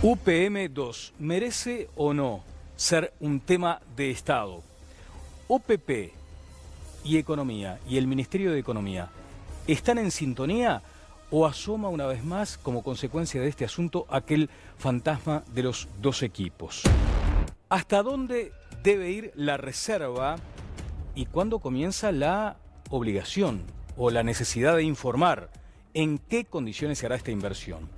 UPM2, ¿merece o no ser un tema de Estado? OPP y Economía y el Ministerio de Economía, ¿están en sintonía o asoma una vez más como consecuencia de este asunto aquel fantasma de los dos equipos? ¿Hasta dónde debe ir la reserva y cuándo comienza la obligación o la necesidad de informar en qué condiciones se hará esta inversión?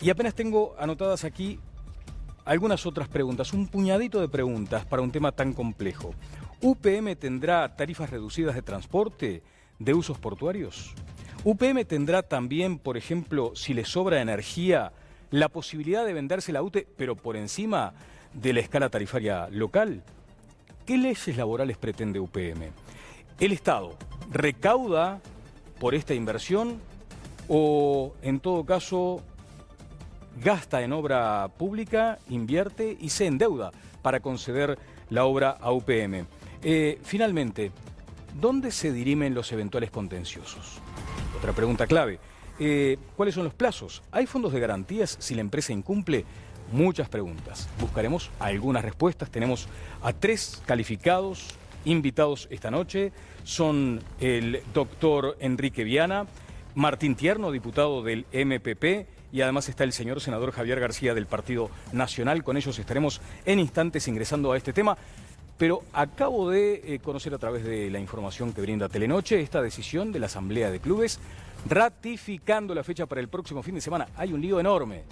Y apenas tengo anotadas aquí algunas otras preguntas, un puñadito de preguntas para un tema tan complejo. ¿UPM tendrá tarifas reducidas de transporte de usos portuarios? ¿UPM tendrá también, por ejemplo, si le sobra energía, la posibilidad de venderse la UTE, pero por encima de la escala tarifaria local? ¿Qué leyes laborales pretende UPM? ¿El Estado recauda por esta inversión o, en todo caso, gasta en obra pública, invierte y se endeuda para conceder la obra a UPM? Finalmente, ¿dónde se dirimen los eventuales contenciosos? Otra pregunta clave. ¿Cuáles son los plazos? ¿Hay fondos de garantías si la empresa incumple? Muchas preguntas. Buscaremos algunas respuestas. Tenemos a 3 calificados invitados esta noche. Son el doctor Enrique Viana, Martín Tierno, diputado del MPP, y además está el señor senador Javier García del Partido Nacional. Con ellos estaremos en instantes ingresando a este tema. Pero acabo de conocer a través de la información que brinda Telenoche esta decisión de la Asamblea de Clubes ratificando la fecha para el próximo fin de semana. Hay un lío enorme.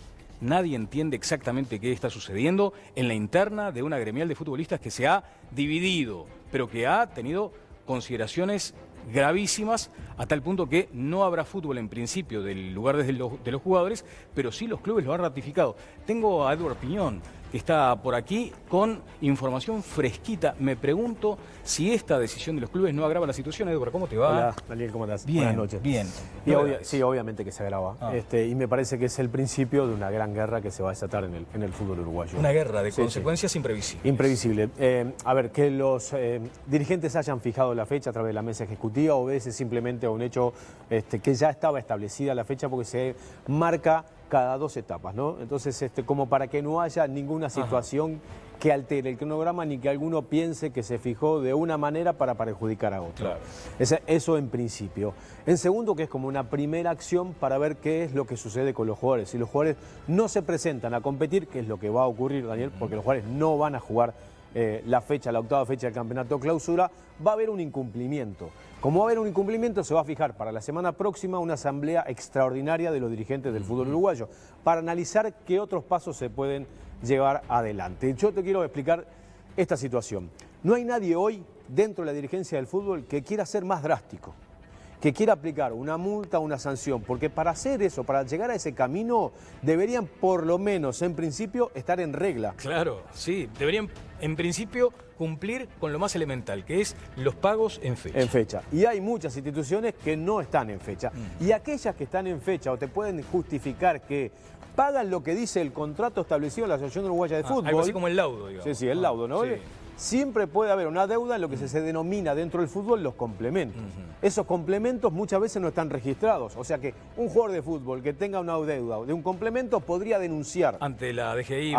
Nadie entiende exactamente qué está sucediendo en la interna de una gremial de futbolistas que se ha dividido, pero que ha tenido consideraciones gravísimas a tal punto que no habrá fútbol en principio del lugar de los jugadores, pero sí los clubes lo han ratificado. Tengo a Edward Piñón, que está por aquí con información fresquita. Me pregunto si esta decisión de los clubes no agrava la situación. Edward, ¿cómo te va? Hola, Daniel, ¿cómo estás? Bien, buenas noches. Bien. Sí, obviamente que se agrava. Y me parece que es el principio de una gran guerra que se va a desatar en el fútbol uruguayo. Una guerra de consecuencias imprevisibles. Imprevisible. A ver, que los dirigentes hayan fijado la fecha a través de la mesa ejecutiva obedece simplemente a un hecho que ya estaba establecida la fecha porque se marca cada 2 etapas, ¿no? Entonces, como para que no haya ninguna situación que altere el cronograma ni que alguno piense que se fijó de una manera para perjudicar a otro. Claro. Eso en principio. En segundo, que es como una primera acción para ver qué es lo que sucede con los jugadores. Si los jugadores no se presentan a competir, que es lo que va a ocurrir, Daniel, porque los jugadores no van a jugar la 8ª fecha del campeonato clausura, va a haber un incumplimiento. Como va a haber un incumplimiento, se va a fijar para la semana próxima una asamblea extraordinaria de los dirigentes del fútbol uruguayo para analizar qué otros pasos se pueden llevar adelante. Yo te quiero explicar esta situación. No hay nadie hoy dentro de la dirigencia del fútbol que quiera ser más drástico, que quiera aplicar una multa o una sanción, porque para hacer eso, para llegar a ese camino, deberían por lo menos en principio estar en regla. Claro, sí, deberían en principio cumplir con lo más elemental, que es los pagos en fecha. En fecha. Y hay muchas instituciones que no están en fecha. Y aquellas que están en fecha o te pueden justificar que pagan lo que dice el contrato establecido en la Asociación Uruguaya de Fútbol. Algo así como el laudo, digamos. Sí, el laudo, ¿no? Sí. Siempre puede haber una deuda en lo que se denomina dentro del fútbol los complementos. Esos complementos muchas veces no están registrados. O sea que un jugador de fútbol que tenga una deuda de un complemento podría denunciar ante la DGI,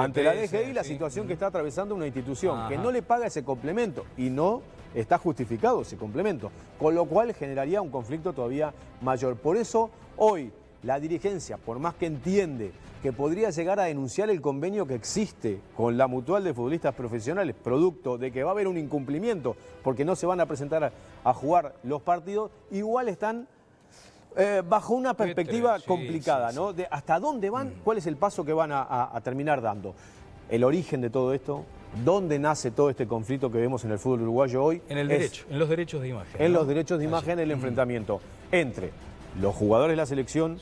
la situación que está atravesando una institución que no le paga ese complemento y no está justificado ese complemento. Con lo cual generaría un conflicto todavía mayor. Por eso hoy la dirigencia, por más que entiende que podría llegar a denunciar el convenio que existe con la Mutual de Futbolistas Profesionales, producto de que va a haber un incumplimiento porque no se van a presentar a jugar los partidos, igual están bajo una perspectiva complicada, ¿no? De hasta dónde van, cuál es el paso que van a terminar dando. El origen de todo esto, dónde nace todo este conflicto que vemos en el fútbol uruguayo hoy. En los derechos de imagen. En los derechos de imagen, el enfrentamiento entre los jugadores de la selección,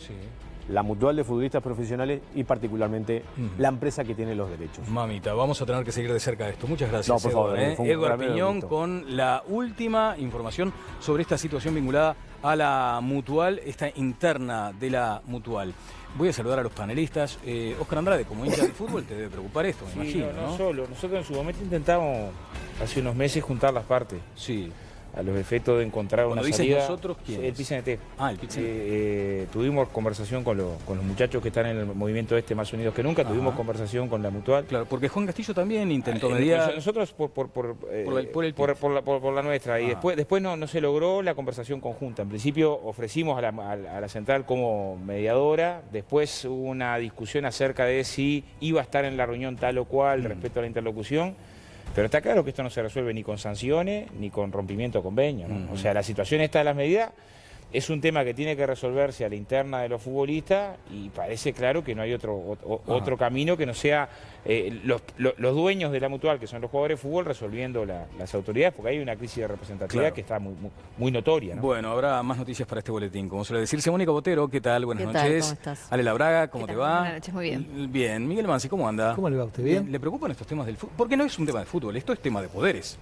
la Mutual de Futbolistas Profesionales y particularmente la empresa que tiene los derechos. Mamita, vamos a tener que seguir de cerca esto. Muchas gracias, no, por favor, Edward Piñón con la última información sobre esta situación vinculada a la Mutual, esta interna de la Mutual. Voy a saludar a los panelistas. Oscar Andrade, como hincha de fútbol, te debe preocupar esto, me imagino, no solo. Nosotros en su momento intentamos hace unos meses juntar las partes. Sí. a los efectos de encontrar Cuando una dices salida. nosotros, ¿quién El es? PCNT. Ah, el PCNT. Tuvimos conversación con los muchachos que están en el movimiento Más Unidos que Nunca, tuvimos conversación con la Mutual. Claro, porque Juan Castillo también intentó mediar. Nosotros por la nuestra, y después no se logró la conversación conjunta. En principio ofrecimos a la central como mediadora, después hubo una discusión acerca de si iba a estar en la reunión tal o cual respecto a la interlocución. Pero está claro que esto no se resuelve ni con sanciones ni con rompimiento de convenio, ¿no? O sea, la situación esta de las medidas es un tema que tiene que resolverse a la interna de los futbolistas y parece claro que no hay otro camino que no sea los dueños de la Mutual, que son los jugadores de fútbol, resolviendo las autoridades, porque hay una crisis de representatividad que está muy notoria, ¿no? Bueno, habrá más noticias para este boletín. Como suele decirse, Mónica Botero, ¿qué tal? Buenas noches. ¿Cómo estás? Ale Labraga, ¿cómo te va? Buenas noches, muy bien. Bien. Miguel Mansi, ¿cómo anda? ¿Cómo le va a usted? ¿Bien? ¿Le preocupan estos temas del fútbol? Porque no es un tema de fútbol, esto es tema de poderes.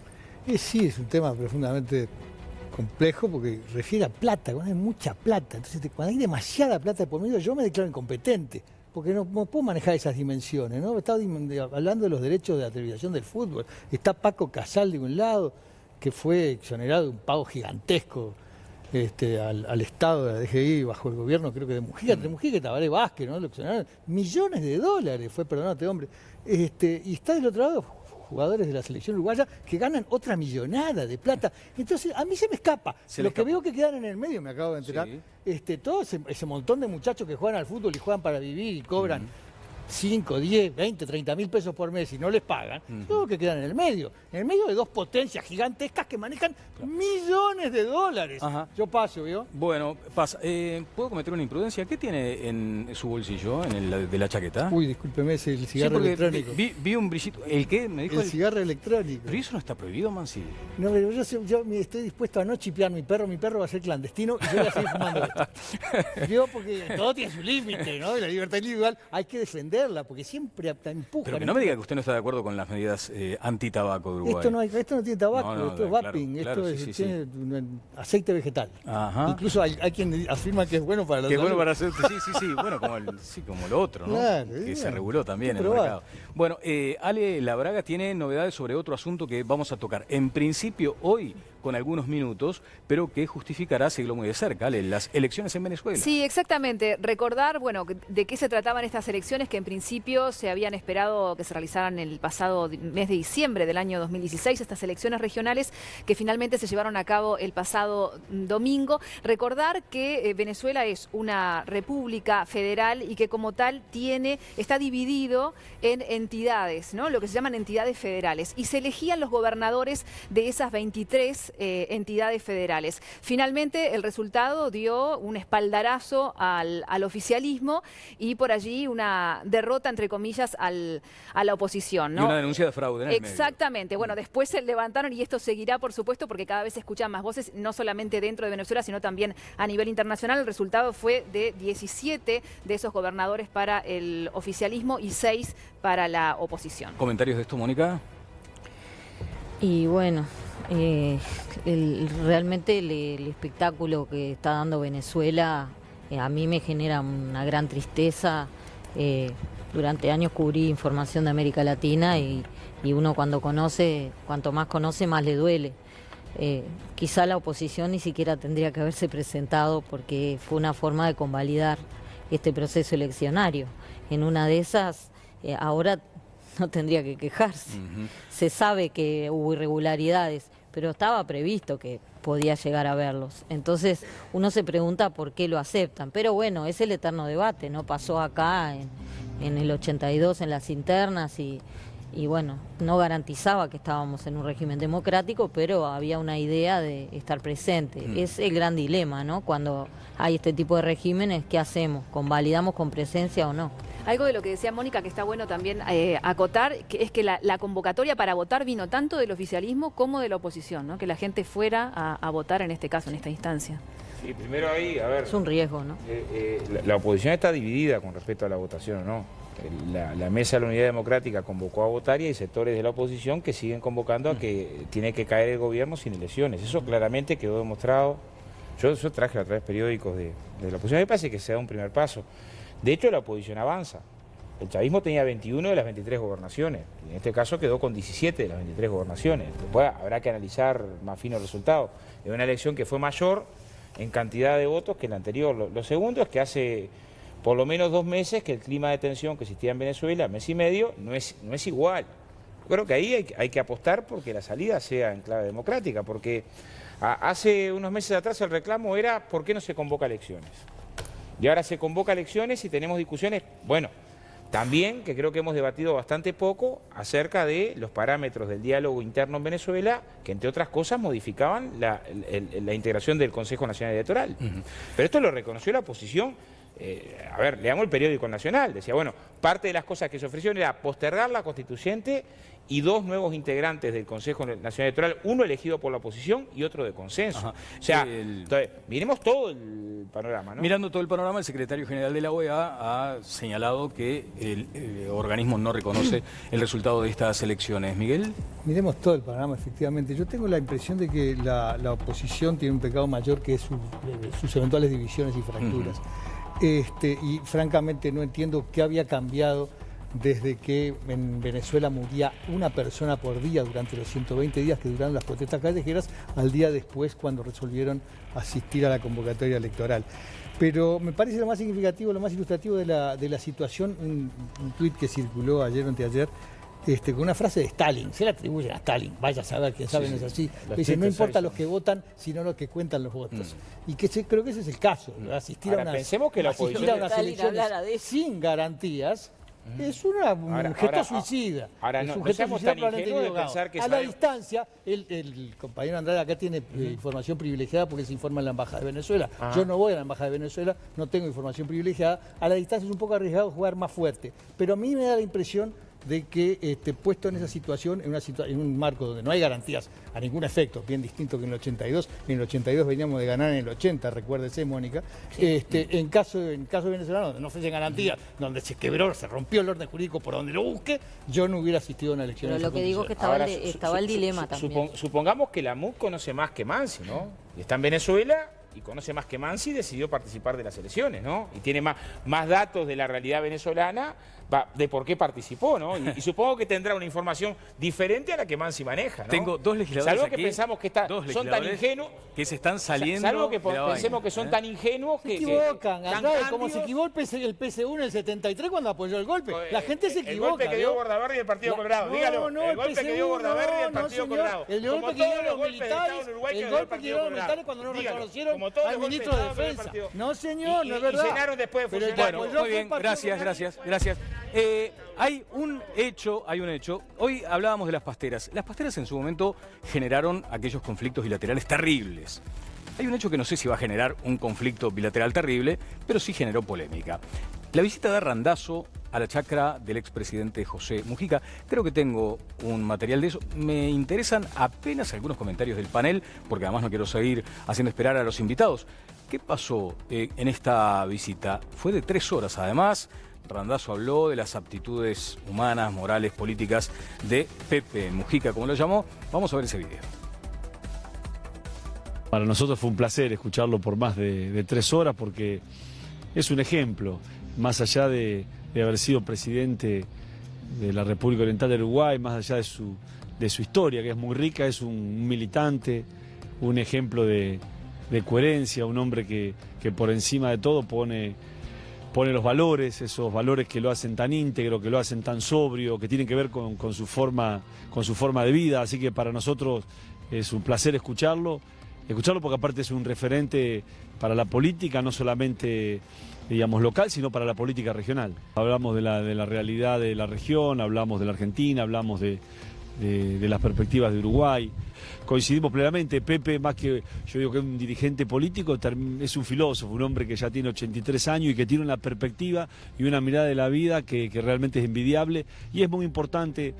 Sí, es un tema profundamente complejo porque refiere a plata, cuando hay mucha plata. Entonces, cuando hay demasiada plata por medio, yo me declaro incompetente, porque no puedo manejar esas dimensiones, ¿no? Estaba hablando de los derechos de la televisación del fútbol. Está Paco Casal de un lado, que fue exonerado de un pago gigantesco al Estado de la DGI bajo el gobierno, creo que de Mujica, entre Mujica y Tabaré Vázquez, ¿no? Lo exoneraron. Millones de dólares fue perdonado este hombre. Y está del otro lado jugadores de la selección uruguaya que ganan otra millonada de plata. Entonces, a mí se me escapa. Lo que veo que quedan en el medio, me acabo de enterar, todo ese montón de muchachos que juegan al fútbol y juegan para vivir y cobran 5, 10, 20, 30 mil pesos por mes y no les pagan, todo que quedan en el medio de dos potencias gigantescas que manejan millones de dólares. Yo paso, ¿vio? Bueno, pasa. ¿Puedo cometer una imprudencia? ¿Qué tiene en su bolsillo, en el de la chaqueta? Uy, discúlpeme, es el cigarro electrónico. Vi un brillito. ¿El qué? Me dijo el cigarro electrónico. Pero eso no está prohibido, Mansi. No, pero yo estoy dispuesto a no chipear mi perro va a ser clandestino y yo voy a seguir fumando esto. ¿Vio? Porque todo tiene su límite, ¿no? La libertad individual hay que defenderla, porque siempre empujan. Pero que no me diga que usted no está de acuerdo con las medidas anti-tabaco de Uruguay. Esto no tiene tabaco, esto es vaping, tiene aceite vegetal. Incluso hay quien afirma que es bueno para la salud. Que es bueno para hacer, sí, bueno, como lo otro, ¿no? Claro, que se reguló también en el mercado. Bueno, Ale Labraga tiene novedades sobre otro asunto que vamos a tocar. En principio, hoy, con algunos minutos, pero que justificará, seguirlo muy de cerca, Ale, las elecciones en Venezuela. Sí, exactamente. Recordar, bueno, de qué se trataban estas elecciones que en principio se habían esperado que se realizaran el pasado mes de diciembre del año 2016, estas elecciones regionales que finalmente se llevaron a cabo el pasado domingo. Recordar que Venezuela es una república federal y que como tal está dividido en entidades, ¿no? Lo que se llaman entidades federales. Y se elegían los gobernadores de esas 23 entidades federales. Finalmente el resultado dio un espaldarazo al oficialismo y por allí una derrota, entre comillas, a la oposición, ¿no? Y una denuncia de fraude en el Exactamente. Bueno, después se levantaron y esto seguirá, por supuesto, porque cada vez se escuchan más voces, no solamente dentro de Venezuela, sino también a nivel internacional. El resultado fue de 17 de esos gobernadores para el oficialismo y 6 para la oposición. ¿Comentarios de esto, Mónica? Y bueno, realmente el espectáculo que está dando Venezuela a mí me genera una gran tristeza. Durante años cubrí información de América Latina y uno cuanto más conoce, más le duele. Quizá la oposición ni siquiera tendría que haberse presentado porque fue una forma de convalidar este proceso eleccionario. En una de esas, ahora no tendría que quejarse. Se sabe que hubo irregularidades, pero estaba previsto que podía llegar a verlos. Entonces uno se pregunta por qué lo aceptan. Pero bueno, es el eterno debate, ¿no? Pasó acá en el 82 en las internas y bueno, no garantizaba que estábamos en un régimen democrático, pero había una idea de estar presente. Es el gran dilema, ¿no? Cuando hay este tipo de regímenes, ¿qué hacemos? ¿Convalidamos con presencia o no? Algo de lo que decía Mónica que está bueno también acotar, que es que la convocatoria para votar vino tanto del oficialismo como de la oposición, ¿no? Que la gente fuera a votar en este caso, en esta instancia. Sí, primero ahí, a ver... Es un riesgo, ¿no? La oposición está dividida con respecto a la votación o no. La Mesa de la Unidad Democrática convocó a votar y hay sectores de la oposición que siguen convocando a que tiene que caer el gobierno sin elecciones. Eso claramente quedó demostrado. Yo traje a través de periódicos de la oposición. Me parece que se da un primer paso. De hecho, la oposición avanza. El chavismo tenía 21 de las 23 gobernaciones, y en este caso quedó con 17 de las 23 gobernaciones. Después habrá que analizar más fino el resultado. Es una elección que fue mayor en cantidad de votos que la anterior. Lo segundo es que hace por lo menos 2 meses que el clima de tensión que existía en Venezuela, mes y medio, no es igual. Yo creo que ahí hay que apostar porque la salida sea en clave democrática, porque hace unos meses atrás el reclamo era ¿por qué no se convoca elecciones? Y ahora se convoca elecciones y tenemos discusiones, bueno, también que creo que hemos debatido bastante poco acerca de los parámetros del diálogo interno en Venezuela, que entre otras cosas modificaban la integración del Consejo Nacional Electoral. Pero esto lo reconoció la oposición. A ver, leamos el periódico Nacional, decía, bueno, parte de las cosas que se ofrecieron era postergar la constituyente y 2 nuevos integrantes del Consejo Nacional Electoral, uno elegido por la oposición y otro de consenso. Ajá. O sea, entonces, miremos todo el panorama, ¿no? Mirando todo el panorama, el secretario general de la OEA ha señalado que el organismo no reconoce el resultado de estas elecciones. Miguel. Miremos todo el panorama, efectivamente. Yo tengo la impresión de que la oposición tiene un pecado mayor que es sus eventuales divisiones y fracturas. Y francamente no entiendo qué había cambiado desde que en Venezuela moría una persona por día durante los 120 días que duraron las protestas callejeras, al día después cuando resolvieron asistir a la convocatoria electoral. Pero me parece lo más significativo, lo más ilustrativo de la situación, un tuit que circuló ayer o anteayer, con una frase de Stalin, se la atribuyen a Stalin, vaya a saber, quién sabe, no es así. Dice, no importa los que votan, sino los que cuentan los votos. Y que creo que ese es el caso, asistir a unas elecciones sin garantías. Es un gesto suicida. Ahora no seamos tan ingenuos de pensar que a la distancia, el compañero Andrade acá tiene información privilegiada porque se informa en la Embajada de Venezuela. Yo no voy a la Embajada de Venezuela, no tengo información privilegiada. A la distancia es un poco arriesgado jugar más fuerte. Pero a mí me da la impresión de que puesto en esa situación, en un marco donde no hay garantías a ningún efecto, bien distinto que en el 82, en el 82 veníamos de ganar en el 80, recuérdese, Mónica, en caso venezolano, donde no ofrecen garantías, donde se quebró, se rompió el orden jurídico por donde lo busque, yo no hubiera asistido a una elección. Pero lo que digo es que estaba el dilema también. Supongamos que la MUC conoce más que Mansi, ¿no? Y está en Venezuela y conoce más que Mansi, decidió participar de las elecciones, ¿no? Y tiene más datos de la realidad venezolana de por qué participó, ¿no? Y supongo que tendrá una información diferente a la que Mansi maneja, ¿no? Tengo 2 legisladores salvo aquí, que pensamos que son tan ingenuos que se están saliendo. Salvo que pensemos que son tan ingenuos que se equivocan, como se equivocó el PC1 en el 73 cuando apoyó el golpe. La gente se equivoca. El golpe que dio Bordaberry y el Partido Colorado, dígalo. El golpe que dio Bordaberry y el Partido Colorado. El golpe que dieron los militares, cuando no reconocieron al ministro de Defensa. No, señor, no es verdad. Y llenaron después de funcionar. Bueno, muy bien, gracias. Hay un hecho. Hoy hablábamos de las pasteras. Las pasteras en su momento generaron aquellos conflictos bilaterales terribles. Hay un hecho que no sé si va a generar un conflicto bilateral terrible, pero sí generó polémica. La visita de Randazzo a la chacra del expresidente José Mujica. Creo que tengo un material de eso. Me interesan apenas algunos comentarios del panel, porque además no quiero seguir haciendo esperar a los invitados. ¿Qué pasó en esta visita? Fue de 3 horas además. Randazzo habló de las aptitudes humanas, morales, políticas de Pepe Mujica, como lo llamó. Vamos a ver ese video. Para nosotros fue un placer escucharlo por más de 3 horas porque es un ejemplo, más allá de haber sido presidente de la República Oriental del Uruguay, más allá de su historia, que es muy rica, es un militante, un ejemplo de coherencia, un hombre que por encima de todo pone los valores, esos valores que lo hacen tan íntegro, que lo hacen tan sobrio, que tienen que ver con su forma de vida. Así que para nosotros es un placer escucharlo porque aparte es un referente para la política, no solamente digamos local, sino para la política regional. Hablamos de la realidad de la región, hablamos de la Argentina, hablamos de las perspectivas de Uruguay. Coincidimos plenamente. Pepe, más que yo digo que es un dirigente político, es un filósofo, un hombre que ya tiene 83 años y que tiene una perspectiva y una mirada de la vida que realmente es envidiable, y es muy importante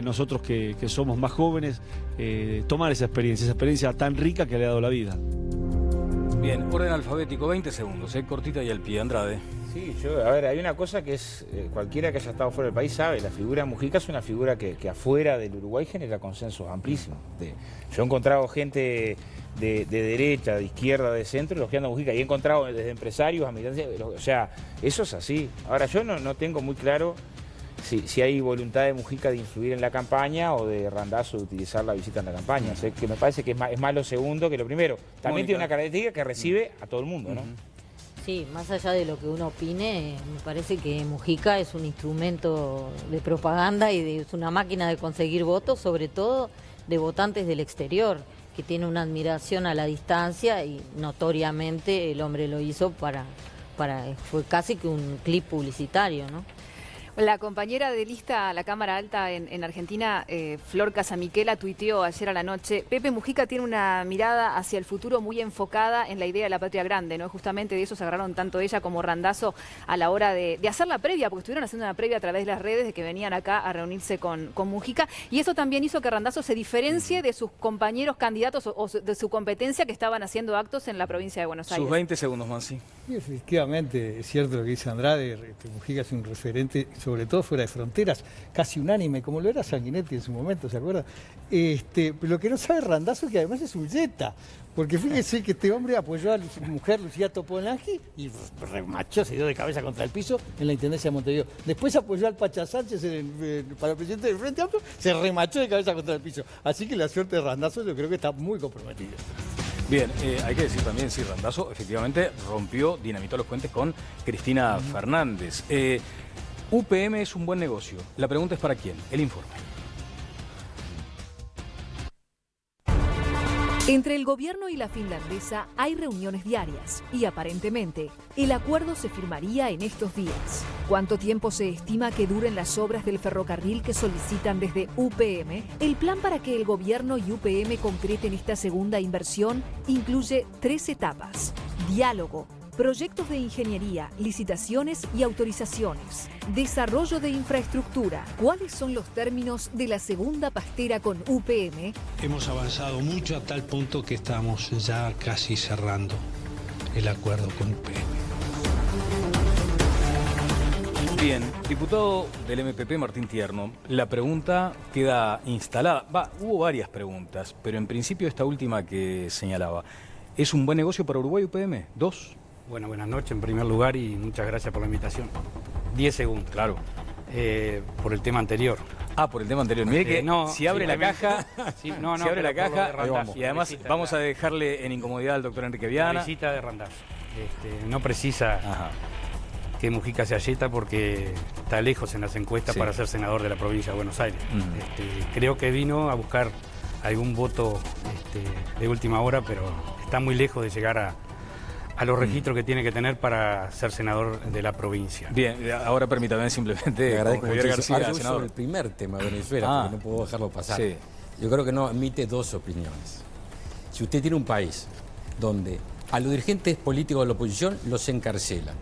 nosotros que somos más jóvenes tomar esa experiencia tan rica que le ha dado la vida. Bien, orden alfabético, 20 segundos, cortita y al pie. Andrade. Sí, hay una cosa que es, cualquiera que haya estado fuera del país sabe, la figura de Mujica es una figura que afuera del Uruguay genera consensos amplísimos. Yo he encontrado gente de derecha, de izquierda, de centro, elogiando a Mujica. Y he encontrado desde empresarios a militantes, o sea, eso es así. Ahora, yo no tengo muy claro si hay voluntad de Mujica de influir en la campaña o de Randazzo de utilizar la visita en la campaña. O sea, que me parece que es más lo segundo que lo primero. También tiene una característica que recibe a todo el mundo, ¿no? Sí, más allá de lo que uno opine, me parece que Mujica es un instrumento de propaganda y es una máquina de conseguir votos, sobre todo de votantes del exterior, que tiene una admiración a la distancia y notoriamente el hombre lo hizo fue casi que un clip publicitario, ¿no? La compañera de lista a la Cámara Alta en Argentina, Flor Casamiquela, tuiteó ayer a la noche: Pepe Mujica tiene una mirada hacia el futuro muy enfocada en la idea de la patria grande, ¿no? Justamente de eso se agarraron tanto ella como Randazzo a la hora de hacer la previa, porque estuvieron haciendo una previa a través de las redes de que venían acá a reunirse con Mujica, y eso también hizo que Randazzo se diferencie de sus compañeros candidatos o de su competencia que estaban haciendo actos en la provincia de Buenos Aires. Sus 20 segundos, Mansi. Y efectivamente, es cierto lo que dice Andrade, que Mujica es un referente, sobre todo fuera de fronteras, casi unánime, como lo era Sanguinetti en su momento, ¿se acuerda? Pero lo que no sabe Randazzo es que además es un yeta, porque fíjese que este hombre apoyó a su mujer Lucía Topolanqui y remachó, se dio de cabeza contra el piso en la Intendencia de Montevideo. Después apoyó al Pacha Sánchez para presidente del Frente Amplio, se remachó de cabeza contra el piso. Así que la suerte de Randazzo yo creo que está muy comprometida. Bien, hay que decir también, sí, Randazzo efectivamente dinamitó los puentes con Cristina Fernández. UPM es un buen negocio. La pregunta es ¿para quién? El informe. Entre el gobierno y la finlandesa hay reuniones diarias y aparentemente el acuerdo se firmaría en estos días. ¿Cuánto tiempo se estima que duren las obras del ferrocarril que solicitan desde UPM? El plan para que el gobierno y UPM concreten esta segunda inversión incluye 3 etapas: diálogo, proyectos de ingeniería, licitaciones y autorizaciones. Desarrollo de infraestructura. ¿Cuáles son los términos de la segunda pastera con UPM? Hemos avanzado mucho a tal punto que estamos ya casi cerrando el acuerdo con UPM. Bien, diputado del MPP Martín Tierno, la pregunta queda instalada. Hubo varias preguntas, pero en principio esta última que señalaba. ¿Es un buen negocio para Uruguay UPM? 2. Bueno, buenas noches en primer lugar y muchas gracias por la invitación. 10 segundos. Claro. Por el tema anterior. Por el tema anterior. Mire que si abre la caja, si abre la caja, y además vamos a dejarle en incomodidad al doctor Enrique Viana. La visita de Randazzo. No precisa que Mujica se ayeta porque está lejos en las encuestas para ser senador de la provincia de Buenos Aires. Creo que vino a buscar algún voto de última hora, pero está muy lejos de llegar a los registros que tiene que tener para ser senador de la provincia. Bien, ahora permítame simplemente agradezco Javier García, senador. senador. Sobre el primer tema, Venezuela, porque no puedo dejarlo pasar. Sí. Yo creo que no admite 2 opiniones. Si usted tiene un país donde a los dirigentes políticos de la oposición los encarcelan,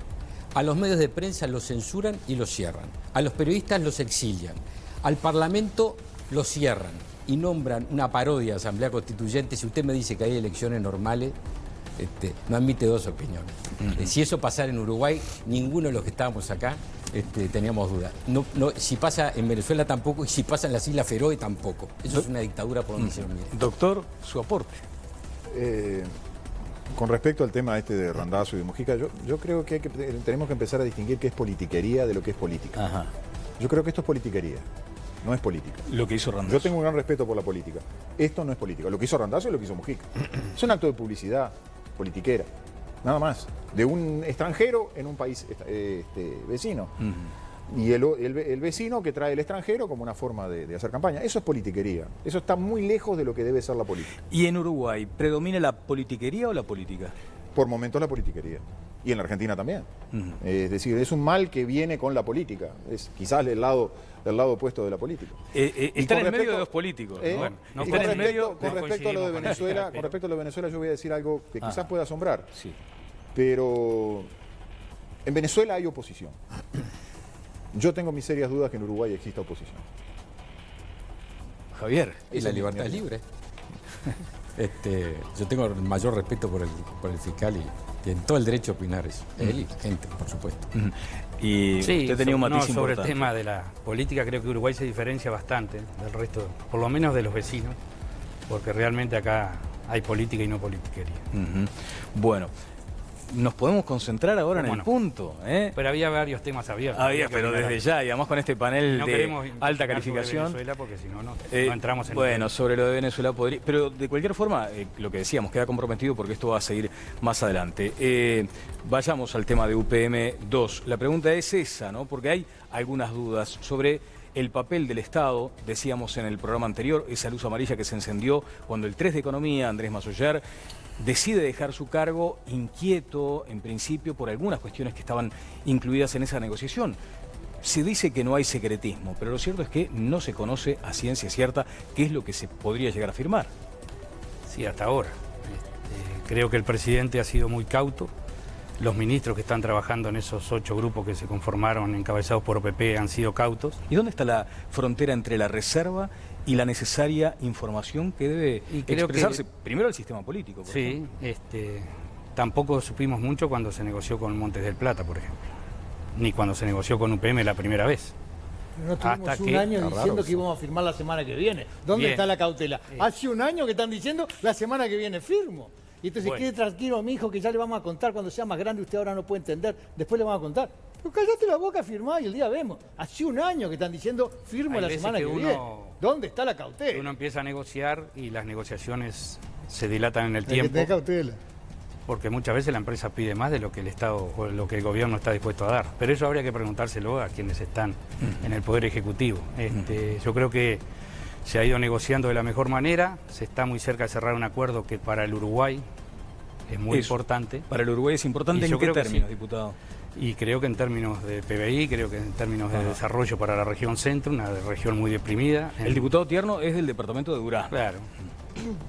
a los medios de prensa los censuran y los cierran, a los periodistas los exilian, al Parlamento los cierran y nombran una parodia de Asamblea Constituyente, si usted me dice que hay elecciones normales, no admite 2 opiniones. Si eso pasara en Uruguay, ninguno de los que estábamos acá teníamos dudas. Si pasa en Venezuela tampoco, y si pasa en las Islas Feroe tampoco. Eso es una dictadura por donde se lo mire. Doctor, su aporte. Con respecto al tema de Randazzo y de Mujica, yo creo que, tenemos que empezar a distinguir qué es politiquería de lo que es política. Yo creo que esto es politiquería. No es política. Lo que hizo Randazzo. Yo tengo un gran respeto por la política. Esto no es política. Lo que hizo Randazzo es lo que hizo Mujica. Es un acto de publicidad politiquera. Nada más. De un extranjero en un país vecino. Y el vecino que trae el extranjero como una forma de hacer campaña. Eso es politiquería. Eso está muy lejos de lo que debe ser la política. ¿Y en Uruguay predomina la politiquería o la política? Por momentos la politiquería. Y en la Argentina también. Es decir, es un mal que viene con la política. Es quizás del lado opuesto de la política. Está en el medio de 2 políticos. Con respecto a lo de Venezuela, yo voy a decir algo que quizás pueda asombrar. Sí. Pero en Venezuela hay oposición. Yo tengo mis serias dudas que en Uruguay exista oposición. Javier. Y la libertad es libre. Yo tengo el mayor respeto por el fiscal y tiene todo el derecho a opinar eso. Él y gente, por supuesto. Y usted tenía un matiz sobre importante. el tema de la política, creo que Uruguay se diferencia bastante del resto, por lo menos de los vecinos, porque realmente acá hay política y no politiquería. Bueno, nos podemos concentrar ahora en el punto. Pero había varios temas abiertos. Pero desde ya, y además con este panel de alta calificación. Venezuela porque si no, no entramos en bueno, sobre lo de Venezuela podría. Pero de cualquier forma, lo que decíamos, queda comprometido porque esto va a seguir más adelante. Vayamos al tema de UPM 2. La pregunta es esa, ¿no? Porque hay algunas dudas sobre el papel del Estado. Decíamos en el programa anterior, esa luz amarilla que se encendió cuando el 3 de Economía, Andrés Massoyer, decide dejar su cargo inquieto, en principio, por algunas cuestiones que estaban incluidas en esa negociación. Se dice que no hay secretismo, pero lo cierto es que no se conoce a ciencia cierta qué es lo que se podría llegar a firmar. Sí, hasta ahora. Creo que el presidente ha sido muy cauto. Los ministros que están trabajando en esos 8 grupos que se conformaron, encabezados por OPP, han sido cautos. ¿Y dónde está la frontera entre la reserva y la necesaria información que debe expresarse primero al sistema político? Sí, tampoco supimos mucho cuando se negoció con Montes del Plata, por ejemplo, ni cuando se negoció con UPM la primera vez. No tuvimos un año diciendo que íbamos a firmar la semana que viene. ¿Dónde está la cautela? Hace un año que están diciendo la semana que viene firmo. Y entonces, quede tranquilo, mi hijo, que ya le vamos a contar cuando sea más grande, usted ahora no puede entender, después le vamos a contar. Pero cállate la boca, firmá y el día vemos. Hace un año que están diciendo firmo la semana que viene. ¿Dónde está la cautela? Uno empieza a negociar y las negociaciones se dilatan en el tiempo. Que cautela. Porque muchas veces la empresa pide más de lo que el Estado o lo que el gobierno está dispuesto a dar. Pero eso habría que preguntárselo a quienes están en el Poder Ejecutivo. Yo creo que se ha ido negociando de la mejor manera, se está muy cerca de cerrar un acuerdo que para el Uruguay es muy importante. Para el Uruguay es importante. ¿En qué términos, diputado? Y creo que en términos de PBI, creo que en términos de desarrollo para la región centro, una región muy deprimida. El diputado Tierno es del departamento de Durazno. Claro.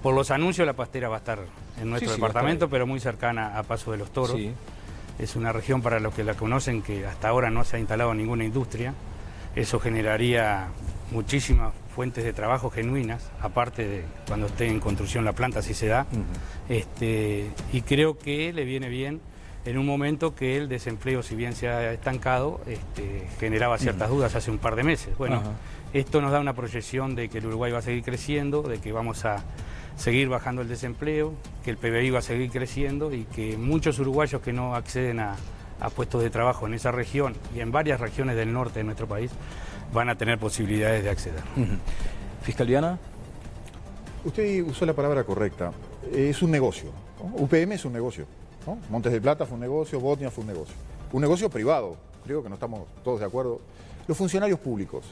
Por los anuncios la pastera va a estar en nuestro departamento, pero muy cercana a Paso de los Toros. Sí. Es una región, para los que la conocen, que hasta ahora no se ha instalado ninguna industria. Eso generaría muchísimas fuentes de trabajo genuinas, aparte de cuando esté en construcción la planta, si se da. Y creo que le viene bien en un momento que el desempleo, si bien se ha estancado, generaba ciertas dudas hace un par de meses. Bueno, esto nos da una proyección de que el Uruguay va a seguir creciendo, de que vamos a seguir bajando el desempleo, que el PBI va a seguir creciendo y que muchos uruguayos que no acceden a puestos de trabajo en esa región y en varias regiones del norte de nuestro país van a tener posibilidades de acceder. Fiscal Viana. Usted usó la palabra correcta. Es un negocio, ¿no? UPM es un negocio, ¿no? Montes del Plata fue un negocio, Botnia fue un negocio. Un negocio privado, creo que no estamos todos de acuerdo. Los funcionarios públicos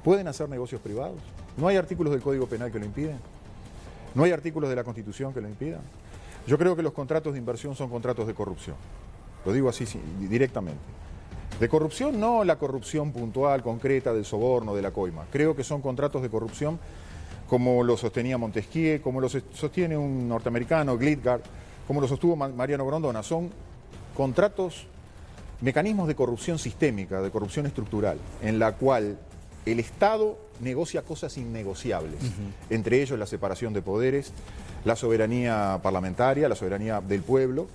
pueden hacer negocios privados. ¿No hay artículos del Código Penal que lo impiden? ¿No hay artículos de la Constitución que lo impidan? Yo creo que los contratos de inversión son contratos de corrupción. Lo digo así directamente. De corrupción, no la corrupción puntual, concreta, del soborno, de la coima. Creo que son contratos de corrupción como lo sostenía Montesquieu, como lo sostiene un norteamericano, Glitgard, como lo sostuvo Mariano Grondona. Son contratos, mecanismos de corrupción sistémica, de corrupción estructural, en la cual el Estado negocia cosas innegociables, entre ellos la separación de poderes, la soberanía parlamentaria, la soberanía del pueblo,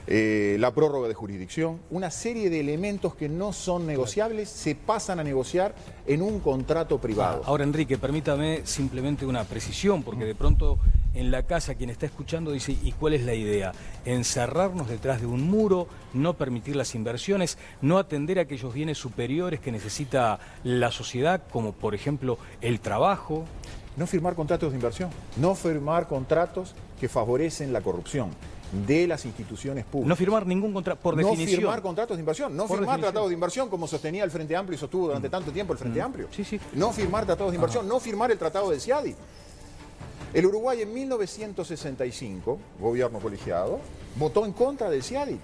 la prórroga de jurisdicción, una serie de elementos que no son negociables se pasan a negociar en un contrato privado. Ahora, Enrique, permítame simplemente una precisión, porque de pronto en la casa quien está escuchando dice, ¿y cuál es la idea? Encerrarnos detrás de un muro, no permitir las inversiones, no atender a aquellos bienes superiores que necesita la sociedad, como por ejemplo el trabajo. No firmar contratos de inversión, no firmar contratos que favorecen la corrupción de las instituciones públicas. No firmar ningún contrato, por definición. No firmar contratos de inversión, no firmar tratados de inversión como sostenía el Frente Amplio y sostuvo durante tanto tiempo el Frente Amplio. No firmar tratados de inversión, no firmar el Tratado del CIADI. El Uruguay en 1965, gobierno colegiado, votó en contra del CIADI.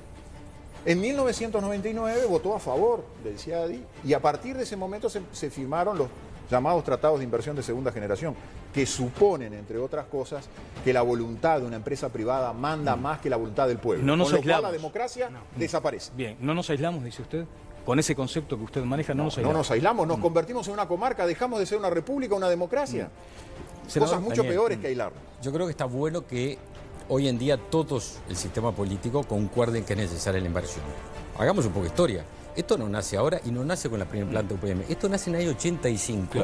En 1999 votó a favor del CIADI y a partir de ese momento se firmaron los llamados tratados de inversión de segunda generación, que suponen, entre otras cosas, que la voluntad de una empresa privada manda más que la voluntad del pueblo. No nos con lo cual aislamos. la democracia desaparece. Bien, no nos aislamos, dice usted. Con ese concepto que usted maneja, no nos aislamos. No nos aislamos, nos convertimos en una comarca, dejamos de ser una república, una democracia. Cosas mucho peores que aislarnos. Yo creo que está bueno que hoy en día todos el sistema político concuerden que es necesaria la inversión. Hagamos un poco de historia. Esto no nace ahora y no nace con la primera planta UPM. Esto nace en el año 85,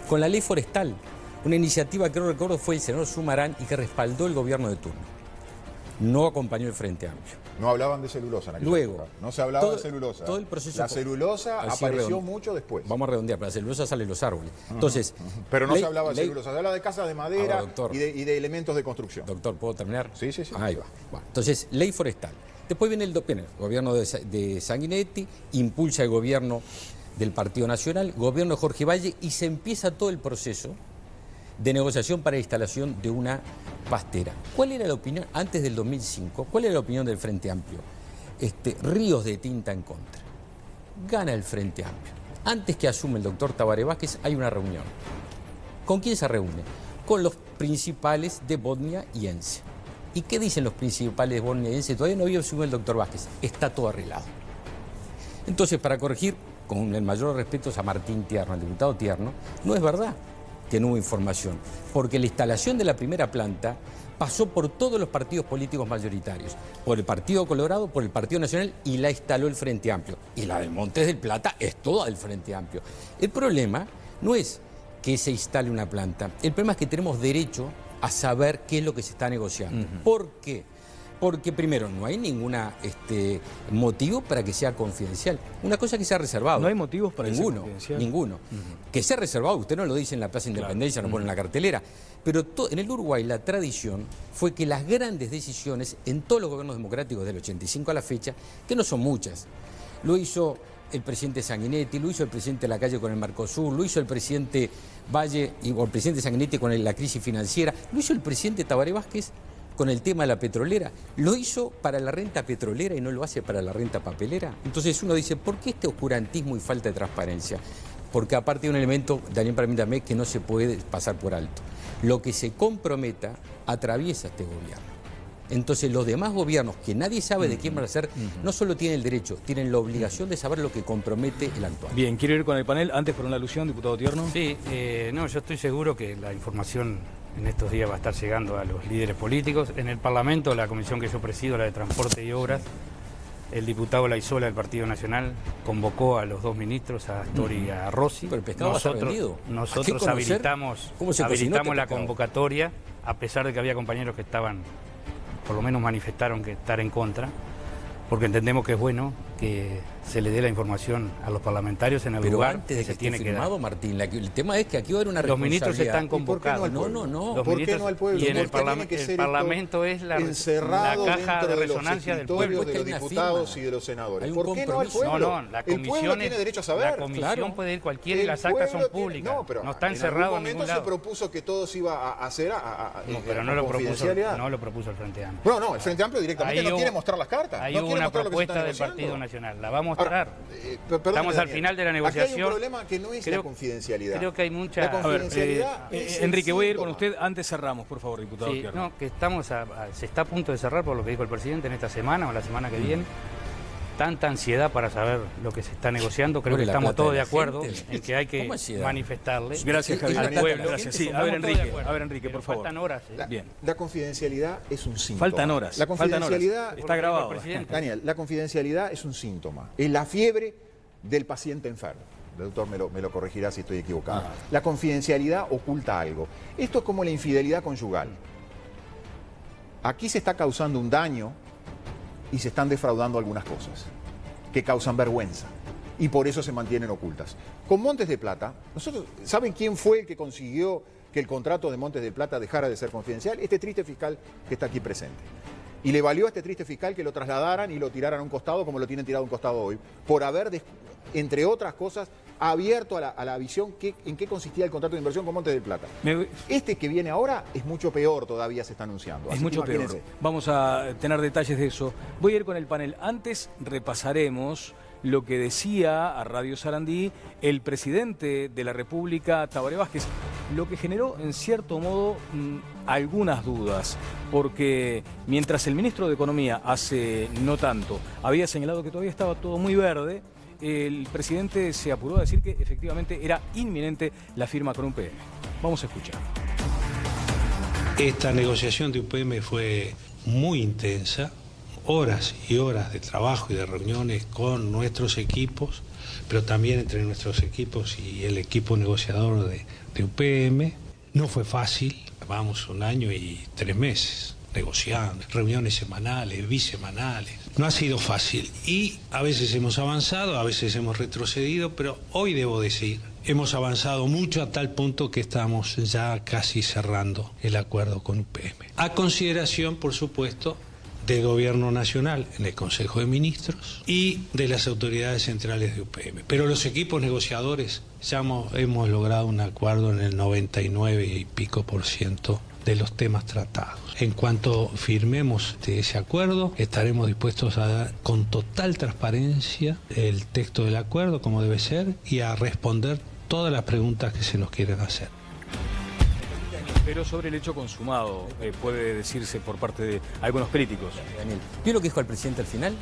con la ley forestal. Una iniciativa que no recuerdo fue el senador Sumarán y que respaldó el gobierno de turno. No acompañó el Frente Amplio. No hablaban de celulosa en aquella Luego, época. No se hablaba de celulosa. Todo el proceso. La celulosa apareció mucho después. Vamos a redondear, pero la celulosa sale de los árboles. Entonces, pero no se hablaba de celulosa, se hablaba de casas de madera doctor, y de elementos de construcción. Doctor, ¿puedo terminar? Sí, sí, sí. Ahí va. Bueno, entonces, ley forestal. Después viene el gobierno de Sanguinetti, impulsa el gobierno del Partido Nacional, gobierno de Jorge Valle, y se empieza todo el proceso de negociación para la instalación de una pastera. ¿Cuál era la opinión, antes del 2005, cuál era la opinión del Frente Amplio? Ríos de tinta en contra. Gana el Frente Amplio. Antes que asume el doctor Tabaré Vázquez hay una reunión. ¿Con quién se reúne? Con los principales de Bosnia y Ence. ¿Y qué dicen los principales de Bosnia y Ence? Todavía no había asumido el doctor Vázquez. Está todo arreglado. Entonces, para corregir, con el mayor respeto a Martín Tierno, al diputado Tierno, no es verdad que no hubo información, porque la instalación de la primera planta pasó por todos los partidos políticos mayoritarios, por el Partido Colorado, por el Partido Nacional, y la instaló el Frente Amplio. Y la de Montes del Plata es toda del Frente Amplio. El problema no es que se instale una planta, el problema es que tenemos derecho a saber qué es lo que se está negociando. ¿Por qué? Porque primero, no hay ningún motivo para que sea confidencial. Una cosa que se ha reservado. ¿No hay motivos para ninguno, que sea confidencial? Ninguno. Que se ha reservado, usted no lo dice en la Plaza Independencia, no pone en la cartelera. Pero en el Uruguay la tradición fue que las grandes decisiones en todos los gobiernos democráticos del 85 a la fecha, que no son muchas, lo hizo el presidente Sanguinetti, lo hizo el presidente Lacalle con el Mercosur, lo hizo el presidente Valle o el presidente Sanguinetti con la crisis financiera, lo hizo el presidente Tabaré Vázquez con el tema de la petrolera, lo hizo para la renta petrolera y no lo hace para la renta papelera. Entonces uno dice, ¿por qué este oscurantismo y falta de transparencia? Porque aparte hay un elemento, Daniel, permítame, que no se puede pasar por alto. Lo que se comprometa atraviesa este gobierno. Entonces los demás gobiernos, que nadie sabe de quién van a ser, no solo tienen el derecho, tienen la obligación de saber lo que compromete el actual. Bien, quiero ir con el panel. Antes, por una alusión, diputado Tierno. Sí, no, yo estoy seguro que la información en estos días va a estar llegando a los líderes políticos. En el Parlamento, la comisión que yo presido, la de Transporte y Obras, el diputado Laizola del Partido Nacional convocó a los dos ministros, a Astori y a Rossi. Pero el pescado nosotros habilitamos la convocatoria, a pesar de que había compañeros que estaban, por lo menos manifestaron que estar en contra, porque entendemos que es bueno que se le dé la información a los parlamentarios en el lugar antes de que se tiene esté firmado, Martín, el tema es que aquí va a haber una responsabilidad. Los ministros están convocados. No. ¿Por qué no al pueblo? Y en el Parlamento es la caja de resonancia del pueblo. De los diputados y de los senadores. ¿Por qué no al pueblo? No, la comisión tiene derecho a saber. La comisión puede ir cualquiera y las actas son públicas. No está encerrado en ningún lado. Se propuso que todo se iba a hacer pero no lo propuso el Frente Amplio. No, el Frente Amplio directamente no quiere mostrar las cartas. Hay una propuesta del Partido Nacional, la va a mostrar. Estamos al final de la negociación. Aquí hay un problema que no es la confidencialidad. Creo que hay mucha... La confidencialidad Enrique, voy a ir con usted. Antes cerramos, por favor, diputado. Sí, no, que se está a punto de cerrar por lo que dijo el presidente en esta semana o la semana que viene. Tanta ansiedad para saber lo que se está negociando, creo que estamos todos de acuerdo en que hay que manifestarle. Gracias, Javier. Al pueblo. Gracias. Sí, a ver, Enrique, por favor. Faltan horas. Bien. La confidencialidad es un síntoma. Faltan horas. La confidencialidad está grabado. Daniel, la confidencialidad es un síntoma. Es la fiebre del paciente enfermo. El doctor me lo corregirá si estoy equivocado. La confidencialidad oculta algo. Esto es como la infidelidad conyugal. Aquí se está causando un daño y se están defraudando algunas cosas que causan vergüenza y por eso se mantienen ocultas. Con Montes de Plata, ¿saben quién fue el que consiguió que el contrato de Montes de Plata dejara de ser confidencial? Este triste fiscal que está aquí presente. Y le valió a este triste fiscal que lo trasladaran y lo tiraran a un costado como lo tienen tirado a un costado hoy, por haber, entre otras cosas, abierto a la visión en qué consistía el contrato de inversión con Montes del Plata. Este que viene ahora es mucho peor, todavía se está anunciando. Es mucho peor. Vamos a tener detalles de eso. Voy a ir con el panel. Antes repasaremos lo que decía a Radio Sarandí el presidente de la República, Tabaré Vázquez, lo que generó en cierto modo algunas dudas, porque mientras el ministro de Economía hace no tanto había señalado que todavía estaba todo muy verde, el presidente se apuró a decir que efectivamente era inminente la firma con UPM. Vamos a escuchar. Esta negociación de UPM fue muy intensa, horas y horas de trabajo y de reuniones con nuestros equipos, pero también entre nuestros equipos y el equipo negociador de UPM. No fue fácil, vamos 1 año y 3 meses negociando, reuniones semanales, bisemanales. No ha sido fácil y a veces hemos avanzado, a veces hemos retrocedido, pero hoy debo decir, hemos avanzado mucho a tal punto que estamos ya casi cerrando el acuerdo con UPM. A consideración, por supuesto, del Gobierno Nacional en el Consejo de Ministros y de las autoridades centrales de UPM. Pero los equipos negociadores ya hemos logrado un acuerdo en el 99 y pico % de los temas tratados. En cuanto firmemos ese acuerdo, estaremos dispuestos a dar con total transparencia el texto del acuerdo como debe ser y a responder todas las preguntas que se nos quieran hacer. Pero sobre el hecho consumado, puede decirse por parte de algunos críticos. Daniel, ¿vio lo que dijo el presidente al final?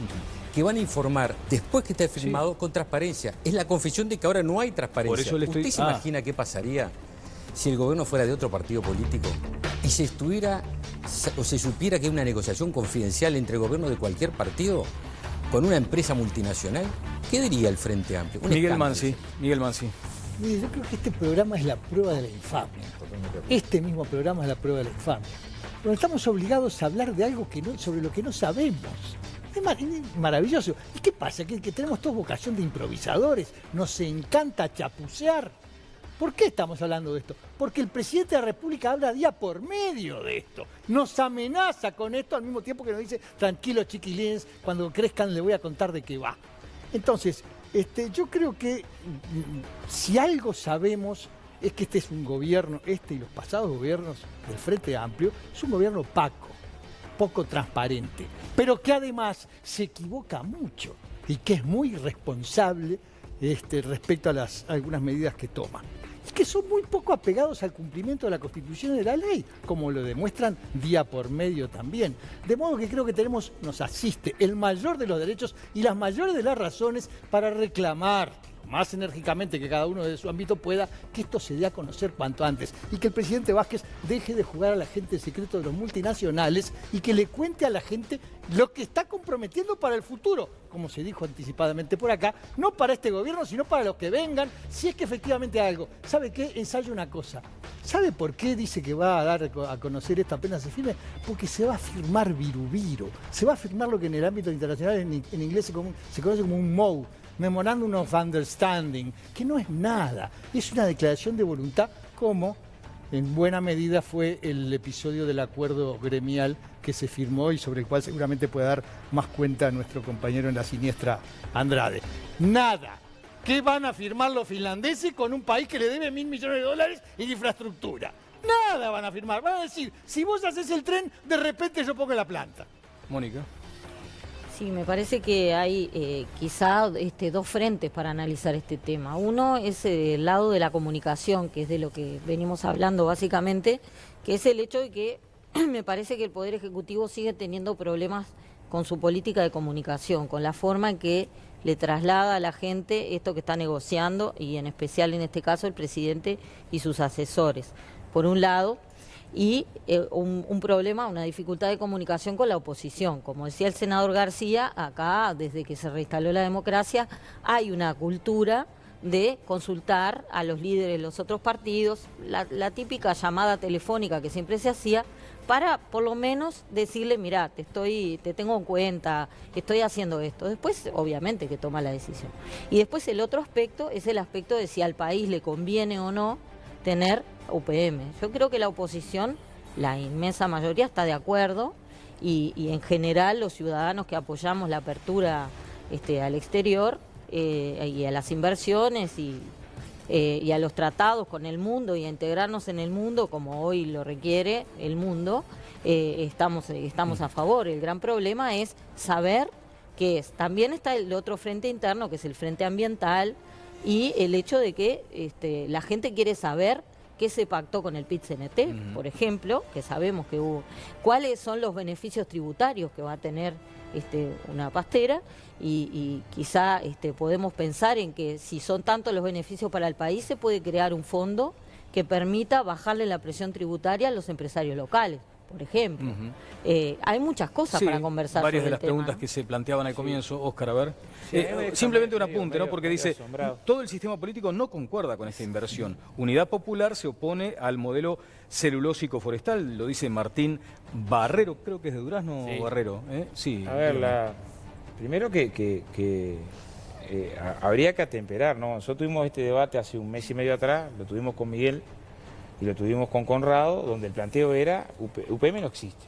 Que van a informar después que esté firmado con transparencia. Es la confesión de que ahora no hay transparencia. Por eso le estoy... ¿Usted se imagina qué pasaría si el gobierno fuera de otro partido político y se supiera que hay una negociación confidencial entre el gobierno de cualquier partido con una empresa multinacional? ¿Qué diría el Frente Amplio? Miguel Mansi. Mire, yo creo que este programa es la prueba de la infamia. Este mismo programa es la prueba de la infamia. Pero estamos obligados a hablar de algo sobre lo que no sabemos. Es maravilloso. ¿Y qué pasa? Que tenemos todos vocación de improvisadores. Nos encanta chapucear. ¿Por qué estamos hablando de esto? Porque el presidente de la República habla día por medio de esto. Nos amenaza con esto al mismo tiempo que nos dice, tranquilos chiquilines, cuando crezcan les voy a contar de qué va. Entonces, yo creo que si algo sabemos es que este es un gobierno, y los pasados gobiernos del Frente Amplio, es un gobierno opaco, poco transparente, pero que además se equivoca mucho y que es muy irresponsable respecto a algunas medidas que toma. Y que son muy poco apegados al cumplimiento de la Constitución y de la ley, como lo demuestran día por medio también. De modo que creo que nos asiste el mayor de los derechos y las mayores de las razones para reclamar más enérgicamente que cada uno de su ámbito pueda, que esto se dé a conocer cuanto antes y que el presidente Vázquez deje de jugar al agente secreto de los multinacionales y que le cuente a la gente lo que está comprometiendo para el futuro, como se dijo anticipadamente por acá, no para este gobierno, sino para los que vengan, si es que efectivamente hay algo. ¿Sabe qué? Ensayo una cosa. ¿Sabe por qué dice que va a dar a conocer esto apenas se firme? Porque se va a firmar viru. Se va a firmar lo que en el ámbito internacional en inglés se conoce como un MOU. Memorandum of Understanding, que no es nada, es una declaración de voluntad como en buena medida fue el episodio del acuerdo gremial que se firmó y sobre el cual seguramente puede dar más cuenta nuestro compañero en la siniestra Andrade. Nada. ¿Qué van a firmar los finlandeses con un país que le debe $1.000 millones en infraestructura? Nada van a firmar. Van a decir, si vos haces el tren, de repente yo pongo la planta. Mónica. Sí, me parece que hay quizá dos frentes para analizar este tema. Uno es el lado de la comunicación, que es de lo que venimos hablando básicamente, que es el hecho de que me parece que el Poder Ejecutivo sigue teniendo problemas con su política de comunicación, con la forma en que le traslada a la gente esto que está negociando y en especial en este caso el presidente y sus asesores. Por un lado, y un problema, una dificultad de comunicación con la oposición. Como decía el senador García, acá desde que se reinstaló la democracia hay una cultura de consultar a los líderes de los otros partidos, la típica llamada telefónica que siempre se hacía, para por lo menos decirle, mirá, te tengo en cuenta, estoy haciendo esto. Después, obviamente, que toma la decisión. Y después el otro aspecto es el aspecto de si al país le conviene o no tener UPM. Yo creo que la oposición, la inmensa mayoría, está de acuerdo y en general los ciudadanos que apoyamos la apertura al exterior y a las inversiones y a los tratados con el mundo y a integrarnos en el mundo como hoy lo requiere el mundo, estamos a favor. El gran problema es saber que también está el otro frente interno, que es el frente ambiental, y el hecho de que la gente quiere saber qué se pactó con el PIT-CNT, por ejemplo, que sabemos que hubo, cuáles son los beneficios tributarios que va a tener una pastera y quizá podemos pensar en que si son tantos los beneficios para el país, se puede crear un fondo que permita bajarle la presión tributaria a los empresarios locales. por ejemplo. Hay muchas cosas para conversar. Varias sobre de las tema, preguntas ¿no? que se planteaban al comienzo, Óscar, a ver. Sí, simplemente un apunte, ¿no? medio Porque dice, asombrado. todo el sistema político no concuerda con esta inversión. Unidad Popular se opone al modelo celulósico forestal, lo dice Martín Barrero, creo que es de Durazno, Sí. Barrero. Sí. A ver, primero habría que atemperar, ¿no? Nosotros tuvimos este debate hace un mes y medio atrás, lo tuvimos con Miguel y lo tuvimos con Conrado, donde el planteo era, UPM no existe.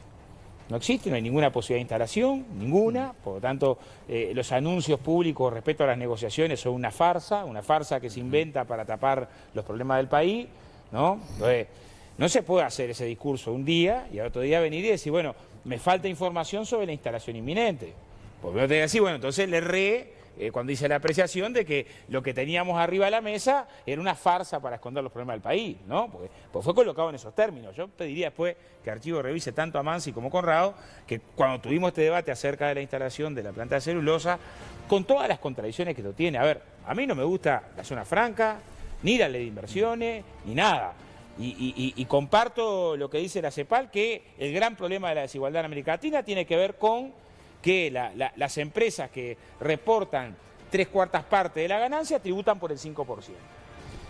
No existe, no hay ninguna posibilidad de instalación, ninguna, por lo tanto los anuncios públicos respecto a las negociaciones son una farsa que se inventa para tapar los problemas del país, ¿no? Entonces, no se puede hacer ese discurso un día y al otro día venir y decir, bueno, me falta información sobre la instalación inminente. Porque uno te dice así, bueno, entonces le erré cuando hice la apreciación de que lo que teníamos arriba de la mesa era una farsa para esconder los problemas del país, ¿no? Porque fue colocado en esos términos. Yo pediría después que Archivo revise tanto a Mansi como a Conrado, que cuando tuvimos este debate acerca de la instalación de la planta de celulosa, con todas las contradicciones que lo tiene. A ver, a mí no me gusta la zona franca, ni la ley de inversiones, ni nada. Y comparto lo que dice la CEPAL, que el gran problema de la desigualdad en América Latina tiene que ver con que las empresas que reportan 3/4 partes de la ganancia tributan por el 5%.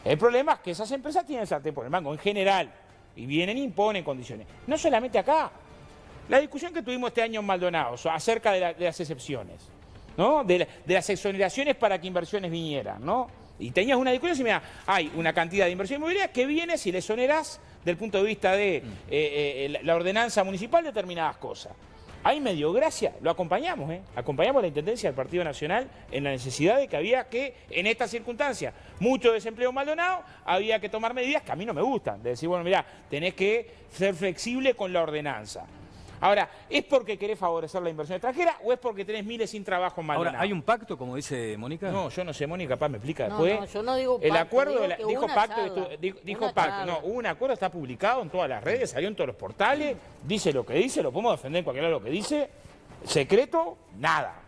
El problema es que esas empresas tienen sartén por el mango en general y vienen e imponen condiciones. No solamente acá. La discusión que tuvimos este año en Maldonado acerca de las excepciones, ¿no? De las exoneraciones para que inversiones vinieran, ¿no? Y tenías una discusión y mira, hay una cantidad de inversión inmobiliaria que viene si le exonerás del punto de vista de la ordenanza municipal determinadas cosas. Ahí me dio gracia, lo acompañamos, acompañamos a la Intendencia del Partido Nacional en la necesidad de que había que, en estas circunstancias, mucho desempleo en Maldonado, había que tomar medidas que a mí no me gustan, de decir, bueno, mirá, tenés que ser flexible con la ordenanza. Ahora, ¿es porque querés favorecer la inversión extranjera o es porque tenés miles sin trabajo en Maldonado? Ahora, ¿hay un pacto, como dice Mónica? No, yo no sé, Mónica, me explica No, después. no, yo no digo El pacto, acuerdo, digo que dijo una pacto, charla, dijo una pacto. charla. No, hubo un acuerdo, está publicado en todas las redes, salió en todos los portales, dice lo que dice, lo podemos defender en cualquier lado lo que dice. Secreto, nada,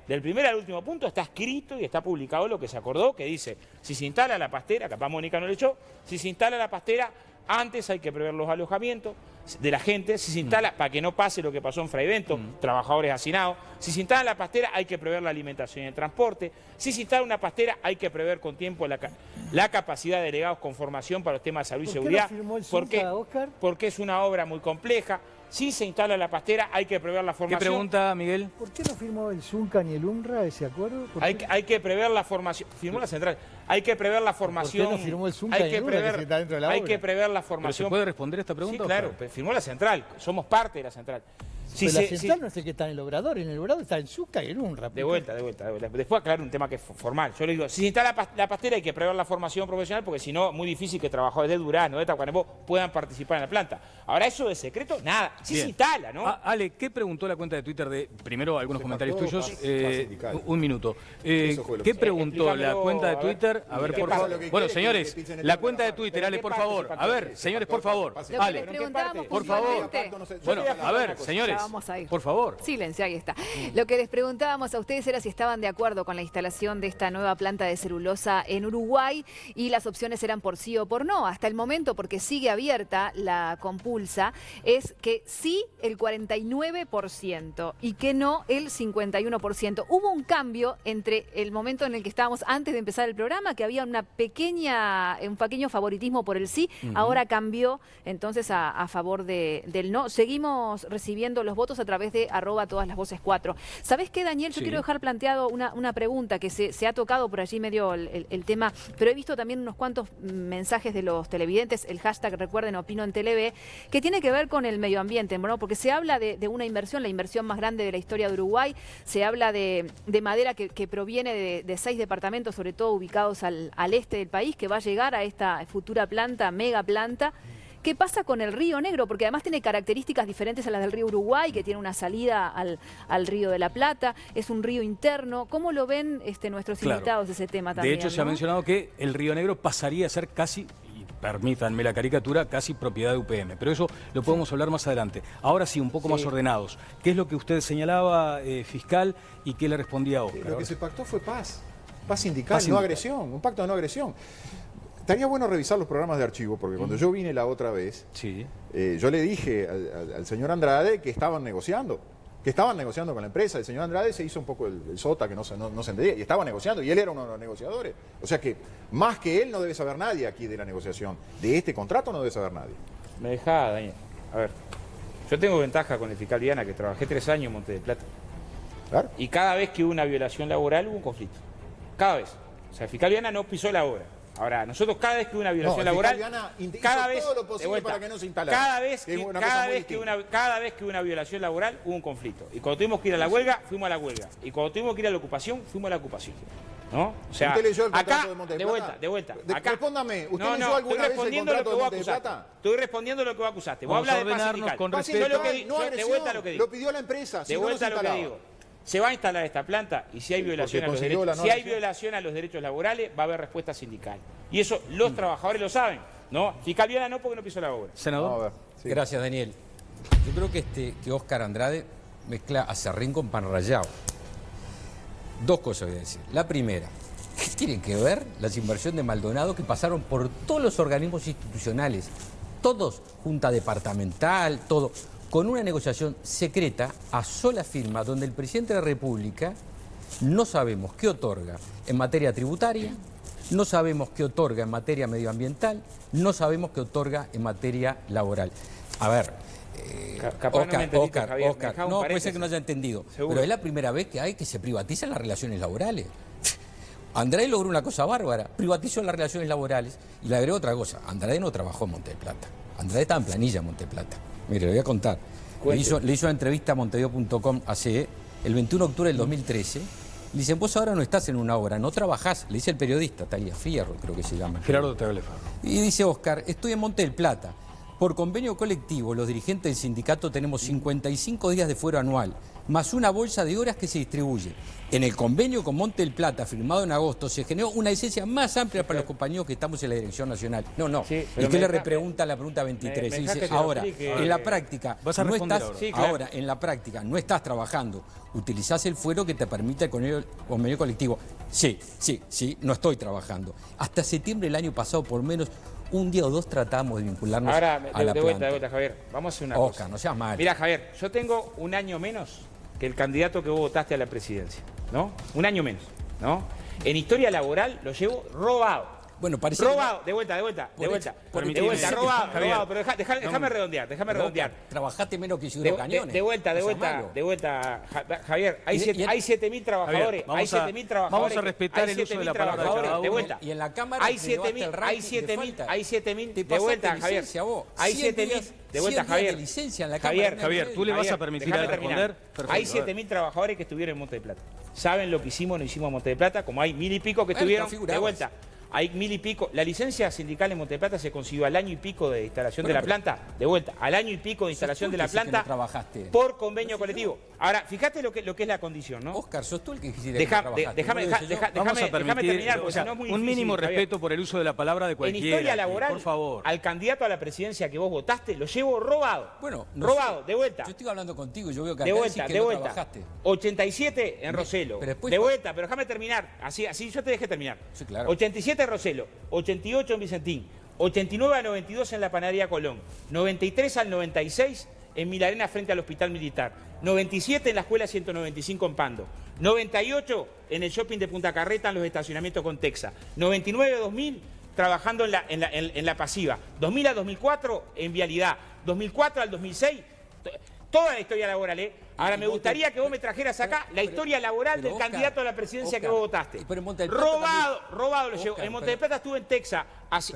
Del primer al último punto está escrito y está publicado lo que se acordó, que dice, si se instala la pastera, capaz Mónica no le echó, si se instala la pastera, antes hay que prever los alojamientos de la gente, si se instala, para que no pase lo que pasó en Fraivento, trabajadores hacinados, si se instala la pastera hay que prever la alimentación y el transporte, si se instala una pastera hay que prever con tiempo la capacidad de delegados con formación para los temas de salud y seguridad, ¿Por qué no firmó el Zunca, Óscar? porque es una obra muy compleja. Si se instala la pastera, hay que prever la formación. ¿Qué pregunta, Miguel? ¿Por qué no firmó el Zunca ni el UNRWA ese acuerdo? Hay que prever la formación. Firmó la central. Hay que prever la formación. ¿Por qué no firmó el Zunca hay ni que el UNRWA, prever, que está dentro de la hay obra? que prever la ¿Pero formación. se puede responder esta pregunta? Sí, claro, firmó la central. Somos parte de la central. Pero la central no es el que está en el Obrador, en el Obrador está el Zunca y el UNRWA. De vuelta. Después aclarar un tema que es formal. Yo le digo, si se instala la pastera hay que prever la formación profesional porque si no, muy difícil que trabajadores de Durazno, de Tacuarembó, puedan participar en la planta. Ahora, eso de secreto, nada. Sí se instala, ¿no? Ale, ¿qué preguntó la cuenta de Twitter de, primero, algunos comentarios tuyos? sindical. Un minuto. Eso fue lo que ¿Qué preguntó la explícamelo, cuenta de a ver. Twitter? A ver, ¿Qué por pasa? favor. Lo que Bueno, quiere señores, que le pisen el la tema cuenta de de Twitter, ¿Pero Ale, qué por parte favor. se A pactó? ver, señores, por favor. Pase. Lo que Ale, les preguntábamos por favor. puntualmente. Bueno, a ver, señores, Ya vamos a ir. por favor. Silencio, ahí está. Lo que les preguntábamos a ustedes era si estaban de acuerdo con la instalación de esta nueva planta de celulosa en Uruguay y las opciones eran por sí o por no. Hasta el momento, porque sigue abierta la compulsa, es que sí el 49% y que no el 51%. Hubo un cambio entre el momento en el que estábamos antes de empezar el programa, que había un pequeño favoritismo por el sí, ahora cambió entonces a favor del no. Seguimos recibiendo los votos a través de @todas-las-voces4. ¿Sabés qué, Daniel? Yo Sí. quiero dejar planteado una pregunta que se ha tocado por allí medio el tema, pero he visto también unos cuantos mensajes de los televidentes, el hashtag, recuerden, Opino en Tele, que tiene que ver con el medio ambiente, ¿no? Porque se habla de una inversión, la inversión más grande de la historia de Uruguay, se habla de madera que proviene de 6 departamentos, sobre todo ubicados al este del país, que va a llegar a esta futura planta, mega planta. ¿Qué pasa con el Río Negro? Porque además tiene características diferentes a las del río Uruguay, que tiene una salida al Río de la Plata, es un río interno. ¿Cómo lo ven nuestros invitados de ese tema también? De hecho, se ha ¿no? mencionado que el Río Negro pasaría a ser casi, y permítanme la caricatura, casi propiedad de UPM. Pero eso lo podemos hablar más adelante. Ahora sí, un poco más ordenados. ¿Qué es lo que usted señalaba, fiscal, y qué le respondía a Óscar? Lo que se pactó fue paz. Paz sindical, Paz no sindical. agresión. Un pacto de no agresión. estaría bueno revisar los programas de archivo, porque cuando yo vine la otra vez, yo le dije al señor Andrade que estaban negociando. Con la empresa. El señor Andrade se hizo un poco el sota que no se entendía, y estaba negociando, y él era uno de los negociadores. O sea que más que él no debe saber nadie aquí de la negociación. De este contrato no debe saber nadie. Me dejaba, Daniel. A ver, yo tengo ventaja con el fiscal Viana, que trabajé 3 años en Monte del Plata. Claro. Y cada vez que hubo una violación laboral hubo un conflicto. Cada vez. O sea, el fiscal Viana no pisó la obra. Ahora, nosotros cada vez que hubo una violación laboral, cada vez todo lo posible para que no se instalara. Cada vez que hubo una violación laboral hubo un conflicto. Y cuando tuvimos que ir a la huelga, fuimos a la huelga. Y cuando tuvimos que ir a la ocupación, fuimos a la ocupación. ¿No? O sea, ¿usted leyó el contrato acá, de Monte del de Plata? vuelta. Acá, respóndame, ¿usted leyó alguna vez el contrato de Monte del Plata? Estoy respondiendo lo que vos acusaste. Vos Vamos hablas a de paz ordenarnos sindical. con respeto. De vuelta a lo que digo. Lo pidió la empresa. De vuelta a lo que digo. Se va a instalar esta planta y si hay violación a los derechos, laborales, va a haber respuesta sindical. Y eso los trabajadores lo saben, ¿no? Fiscal Viana no, porque no pisó la obra. Senador. Gracias, Daniel. Yo creo que Óscar Andrade mezcla aserrín con pan rallado. 2 cosas voy a decir. La primera, ¿qué tiene que ver las inversiones de Maldonado que pasaron por todos los organismos institucionales? Todos, junta departamental, todo, con una negociación secreta a sola firma, donde el presidente de la República no sabemos qué otorga en materia tributaria, no sabemos qué otorga en materia medioambiental, no sabemos qué otorga en materia laboral. A ver, Óscar, no, puede ser que no haya entendido, pero es la primera vez que se privatizan las relaciones laborales. Andrade logró una cosa bárbara, privatizó las relaciones laborales y le agregó otra cosa. Andrade no trabajó en Monte del Plata, Andrade estaba en planilla en Monte del Plata. Mire, le voy a contar. Le hizo una entrevista a Montevideo.com el 21 de octubre del 2013. Le dicen, vos ahora no estás en una obra, no trabajás. Le dice el periodista, Talía Fierro, creo que se llama. Gerardo Teolefa. Y dice Óscar, estoy en Monte del Plata. Por convenio colectivo, los dirigentes del sindicato tenemos 55 días de fuero anual, más una bolsa de horas que se distribuye. En el convenio con Monte del Plata, firmado en agosto, se generó una licencia más amplia para los compañeros que estamos en la dirección nacional. No. Sí, y usted le repregunta la pregunta 23. Y dice, ahora, en la práctica, en la práctica, no estás trabajando. Utilizás el fuero que te permite el convenio colectivo. Sí, no estoy trabajando. Hasta septiembre del año pasado, por menos un día o 2 tratamos de vincularnos a la planta. De vuelta, Javier. Vamos a hacer una cosa. No seas mal. Mira, Javier, yo tengo un año menos que el candidato que vos votaste a la presidencia, ¿no? Un año menos, ¿no? En historia laboral lo llevo robado. Bueno, parece robado, de vuelta, robado, pero déjame redondear. Trabajaste menos que Isidro Cañones. De vuelta, Javier, hay 7.000 trabajadores, vamos a respetar el uso de la palabra de cada uno. De vuelta. Y en la Cámara hay 7.000, de vuelta, Javier. Hay 7.000, de vuelta, Javier. Javier, tú le vas a permitir a responder. Hay 7.000 trabajadores que estuvieron en Monte de Plata. ¿Saben lo que hicimos? No hicimos en Monte de Plata, como hay 1.000 y pico que estuvieron, de vuelta. Hay 1.000 y pico. La licencia sindical en Monte de Plata se consiguió al año y pico de instalación de la planta. De vuelta, al año y pico de instalación de la planta por convenio colectivo. Ahora, fíjate lo que es la condición, ¿no? Óscar, sos tú el que quisiste que trabajaste. Déjame terminar, porque no es muy un difícil, mínimo Javier. respeto por el uso de la palabra de cualquiera. En historia laboral, por favor, al candidato a la presidencia que vos votaste, lo llevo robado. Bueno, robado, de vuelta. Yo estoy hablando contigo, yo veo que de acá vuelta, decís que no trabajaste. 87 en Roselo. De vuelta, pero déjame terminar. Así yo te dejé terminar. Sí, claro. 87 en Roselo, 88 en Vicentín, 89 al 92 en la Panadería Colón, 93 al 96 en Milarena frente al Hospital Militar, 97 en la Escuela 195 en Pando, 98 en el shopping de Punta Carreta en los estacionamientos con Texas, 99 a 2000 trabajando en la pasiva, 2000 a 2004 en Vialidad, 2004 al 2006, toda la historia laboral, ¿eh? Ahora, me gustaría que vos me trajeras acá la historia laboral del candidato a la presidencia que vos votaste. Robado lo llevo. En Monte de Plata estuve en Texas.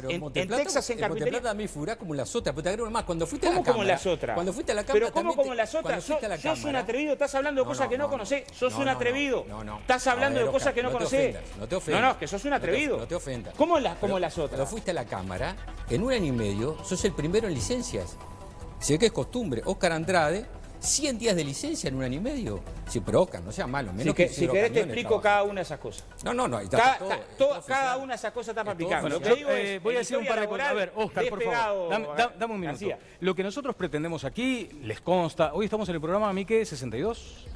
En Texas, en carpintería. En Monte de Plata también figurás como las otras, pero te agrego más. Cuando fuiste a la Cámara. ¿Cómo como las otras? Cuando fuiste a la Cámara. Pero ¿cómo como las otras? Sos un atrevido, estás hablando de cosas que no conocés. Sos un atrevido. Estás hablando de cosas que no conocés. No te ofendas. No, que sos un atrevido. No te ofendas. ¿Cómo las otras? Cuando fuiste a la Cámara, en un año y medio, sos el primero en licencias. Se ve que es costumbre. Óscar Andrade, 100 días de licencia en un año y medio. Sí, pero Óscar, no sea malo. Menos si querés te explico cada una de esas cosas. No. Cada una de esas cosas está para explicar. Bueno, voy a decir un par de cosas. A ver, Óscar, por favor, dame un minuto. Lo que nosotros pretendemos aquí, les consta, hoy estamos en el programa, Mique, 62.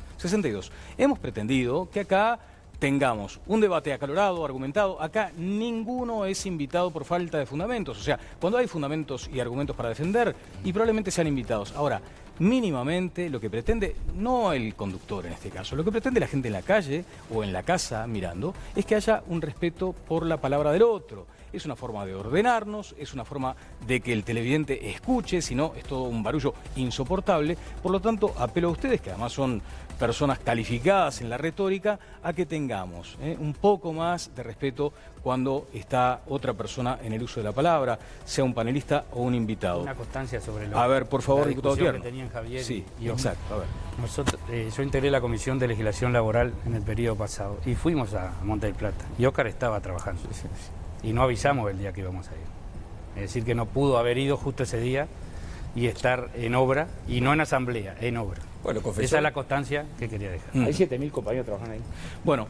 Hemos pretendido que acá tengamos un debate acalorado, argumentado. Acá ninguno es invitado por falta de fundamentos. O sea, cuando hay fundamentos y argumentos para defender, y probablemente sean invitados. Ahora, mínimamente lo que pretende, no el conductor en este caso, lo que pretende la gente en la calle o en la casa mirando, es que haya un respeto por la palabra del otro. Es una forma de ordenarnos, es una forma de que el televidente escuche, si no es todo un barullo insoportable. Por lo tanto, apelo a ustedes, que además son personas calificadas en la retórica, a que tengamos un poco más de respeto cuando está otra persona en el uso de la palabra, sea un panelista o un invitado. Una constancia sobre lo A ver, por favor, la diputado discusión Tierno. que tenían Javier Sí, y exacto. A ver. Nosotros, yo integré la Comisión de Legislación Laboral en el periodo pasado y fuimos a Monte del Plata. Y Óscar estaba trabajando. Y no avisamos el día que íbamos a ir. Es decir, que no pudo haber ido justo ese día y estar en obra, y no en asamblea, en obra. Bueno, confesó. Esa es la constancia que quería dejar. Hay 7.000 compañeros trabajando ahí. Bueno,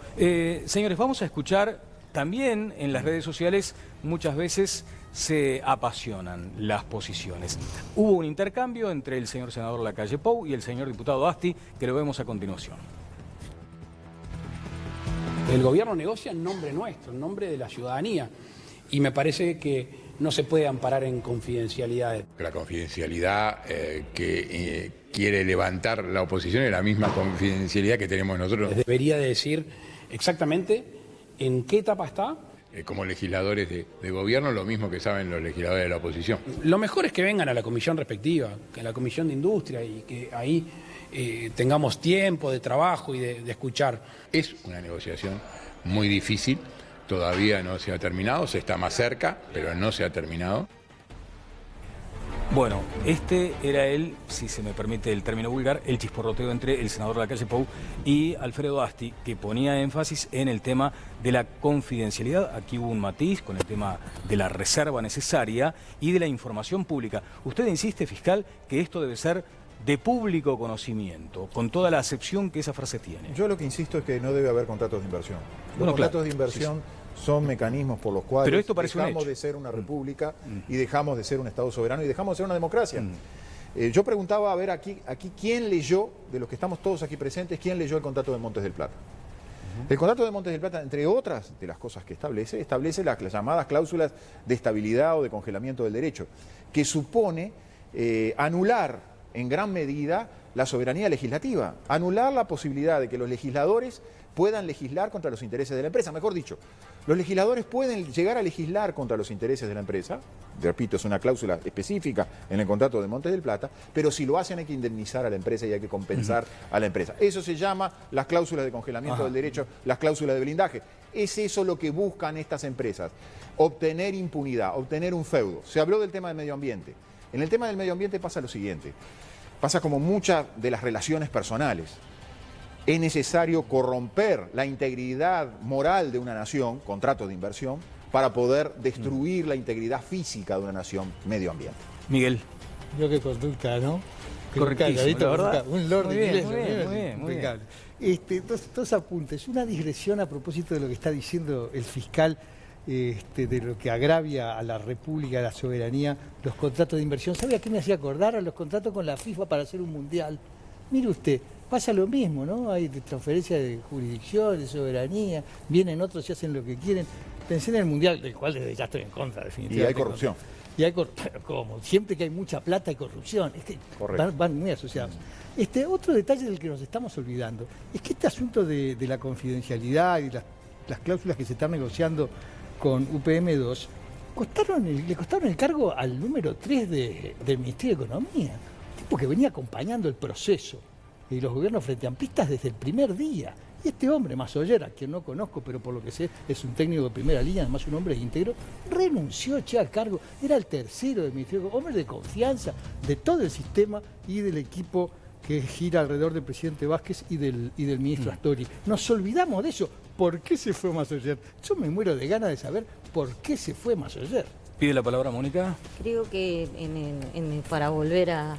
señores, vamos a escuchar también en las redes sociales, muchas veces se apasionan las posiciones. Hubo un intercambio entre el señor senador Lacalle Pou y el señor diputado Asti, que lo vemos a continuación. El gobierno negocia en nombre nuestro, en nombre de la ciudadanía, y me parece que no se puede amparar en confidencialidades. La confidencialidad que quiere levantar la oposición es la misma confidencialidad que tenemos nosotros. Debería de decir exactamente en qué etapa está. Como legisladores de gobierno, lo mismo que saben los legisladores de la oposición. Lo mejor es que vengan a la comisión respectiva, que a la comisión de industria, y que ahí tengamos tiempo de trabajo y de escuchar. Es una negociación muy difícil, todavía no se ha terminado, se está más cerca, pero no se ha terminado. Bueno, este era si se me permite el término vulgar, el chisporroteo entre el senador Lacalle Pou y Alfredo Asti, que ponía énfasis en el tema de la confidencialidad. Aquí hubo un matiz con el tema de la reserva necesaria y de la información pública. Usted insiste, fiscal, que esto debe ser de público conocimiento, con toda la acepción que esa frase tiene. Yo lo que insisto es que no debe haber contratos de inversión. Los Bueno, contratos claro, de inversión son mecanismos por los cuales Pero esto parece dejamos un hecho. de ser una república y dejamos de ser un Estado soberano y dejamos de ser una democracia. Yo preguntaba, a ver, aquí quién leyó, de los que estamos todos aquí presentes, quién leyó el contrato de Montes del Plata. El contrato de Montes del Plata, entre otras de las cosas que establece las llamadas cláusulas de estabilidad o de congelamiento del derecho, que supone anular en gran medida la soberanía legislativa, anular la posibilidad de que los legisladores puedan legislar contra los intereses de la empresa. Mejor dicho, los legisladores pueden llegar a legislar contra los intereses de la empresa, repito, es una cláusula específica en el contrato de Montes del Plata, pero si lo hacen hay que indemnizar a la empresa y hay que compensar a la empresa. Eso se llama las cláusulas de congelamiento del derecho, las cláusulas de blindaje. Es eso lo que buscan estas empresas, obtener impunidad, obtener un feudo. Se habló del tema del medio ambiente. En el tema del medio ambiente pasa lo siguiente, pasa como muchas de las relaciones personales. Es necesario corromper la integridad moral de una nación, contrato de inversión, para poder destruir la integridad física de una nación, medio ambiente. Miguel. Yo qué conducta, ¿no? Correctísimo, la verdad. Un lord Muy inglés. muy bien. Dos apuntes. Una digresión a propósito de lo que está diciendo el fiscal, de lo que agravia a la República, a la soberanía, los contratos de inversión. ¿Sabe a qué me hacía acordar? A los contratos con la FIFA para hacer un mundial. Mire usted, pasa lo mismo, ¿no? Hay transferencia de jurisdicción, de soberanía, vienen otros y hacen lo que quieren. Pensé en el mundial, del cual desde ya estoy en contra, definitivamente. Y hay corrupción. Pero ¿cómo? Siempre que hay mucha plata hay corrupción. Es que van muy asociados. Otro detalle del que nos estamos olvidando es que este asunto de la confidencialidad y las cláusulas que se están negociando con UPM2 le costaron el cargo al número 3 del Ministerio de Economía, tipo que venía acompañando el proceso y los gobiernos frente amplistas desde el primer día. Y este hombre, Massoyer, a quien no conozco, pero por lo que sé es un técnico de primera línea, además un hombre íntegro, renunció al cargo, era el tercero del Ministerio, hombre de confianza de todo el sistema y del equipo que gira alrededor del presidente Vázquez y del ministro Astori. Nos olvidamos de eso. ¿Por qué se fue Massoyer? Yo me muero de ganas de saber por qué se fue Massoyer. Pide la palabra Mónica. Creo que para volver a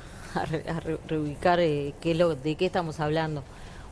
reubicar de qué estamos hablando.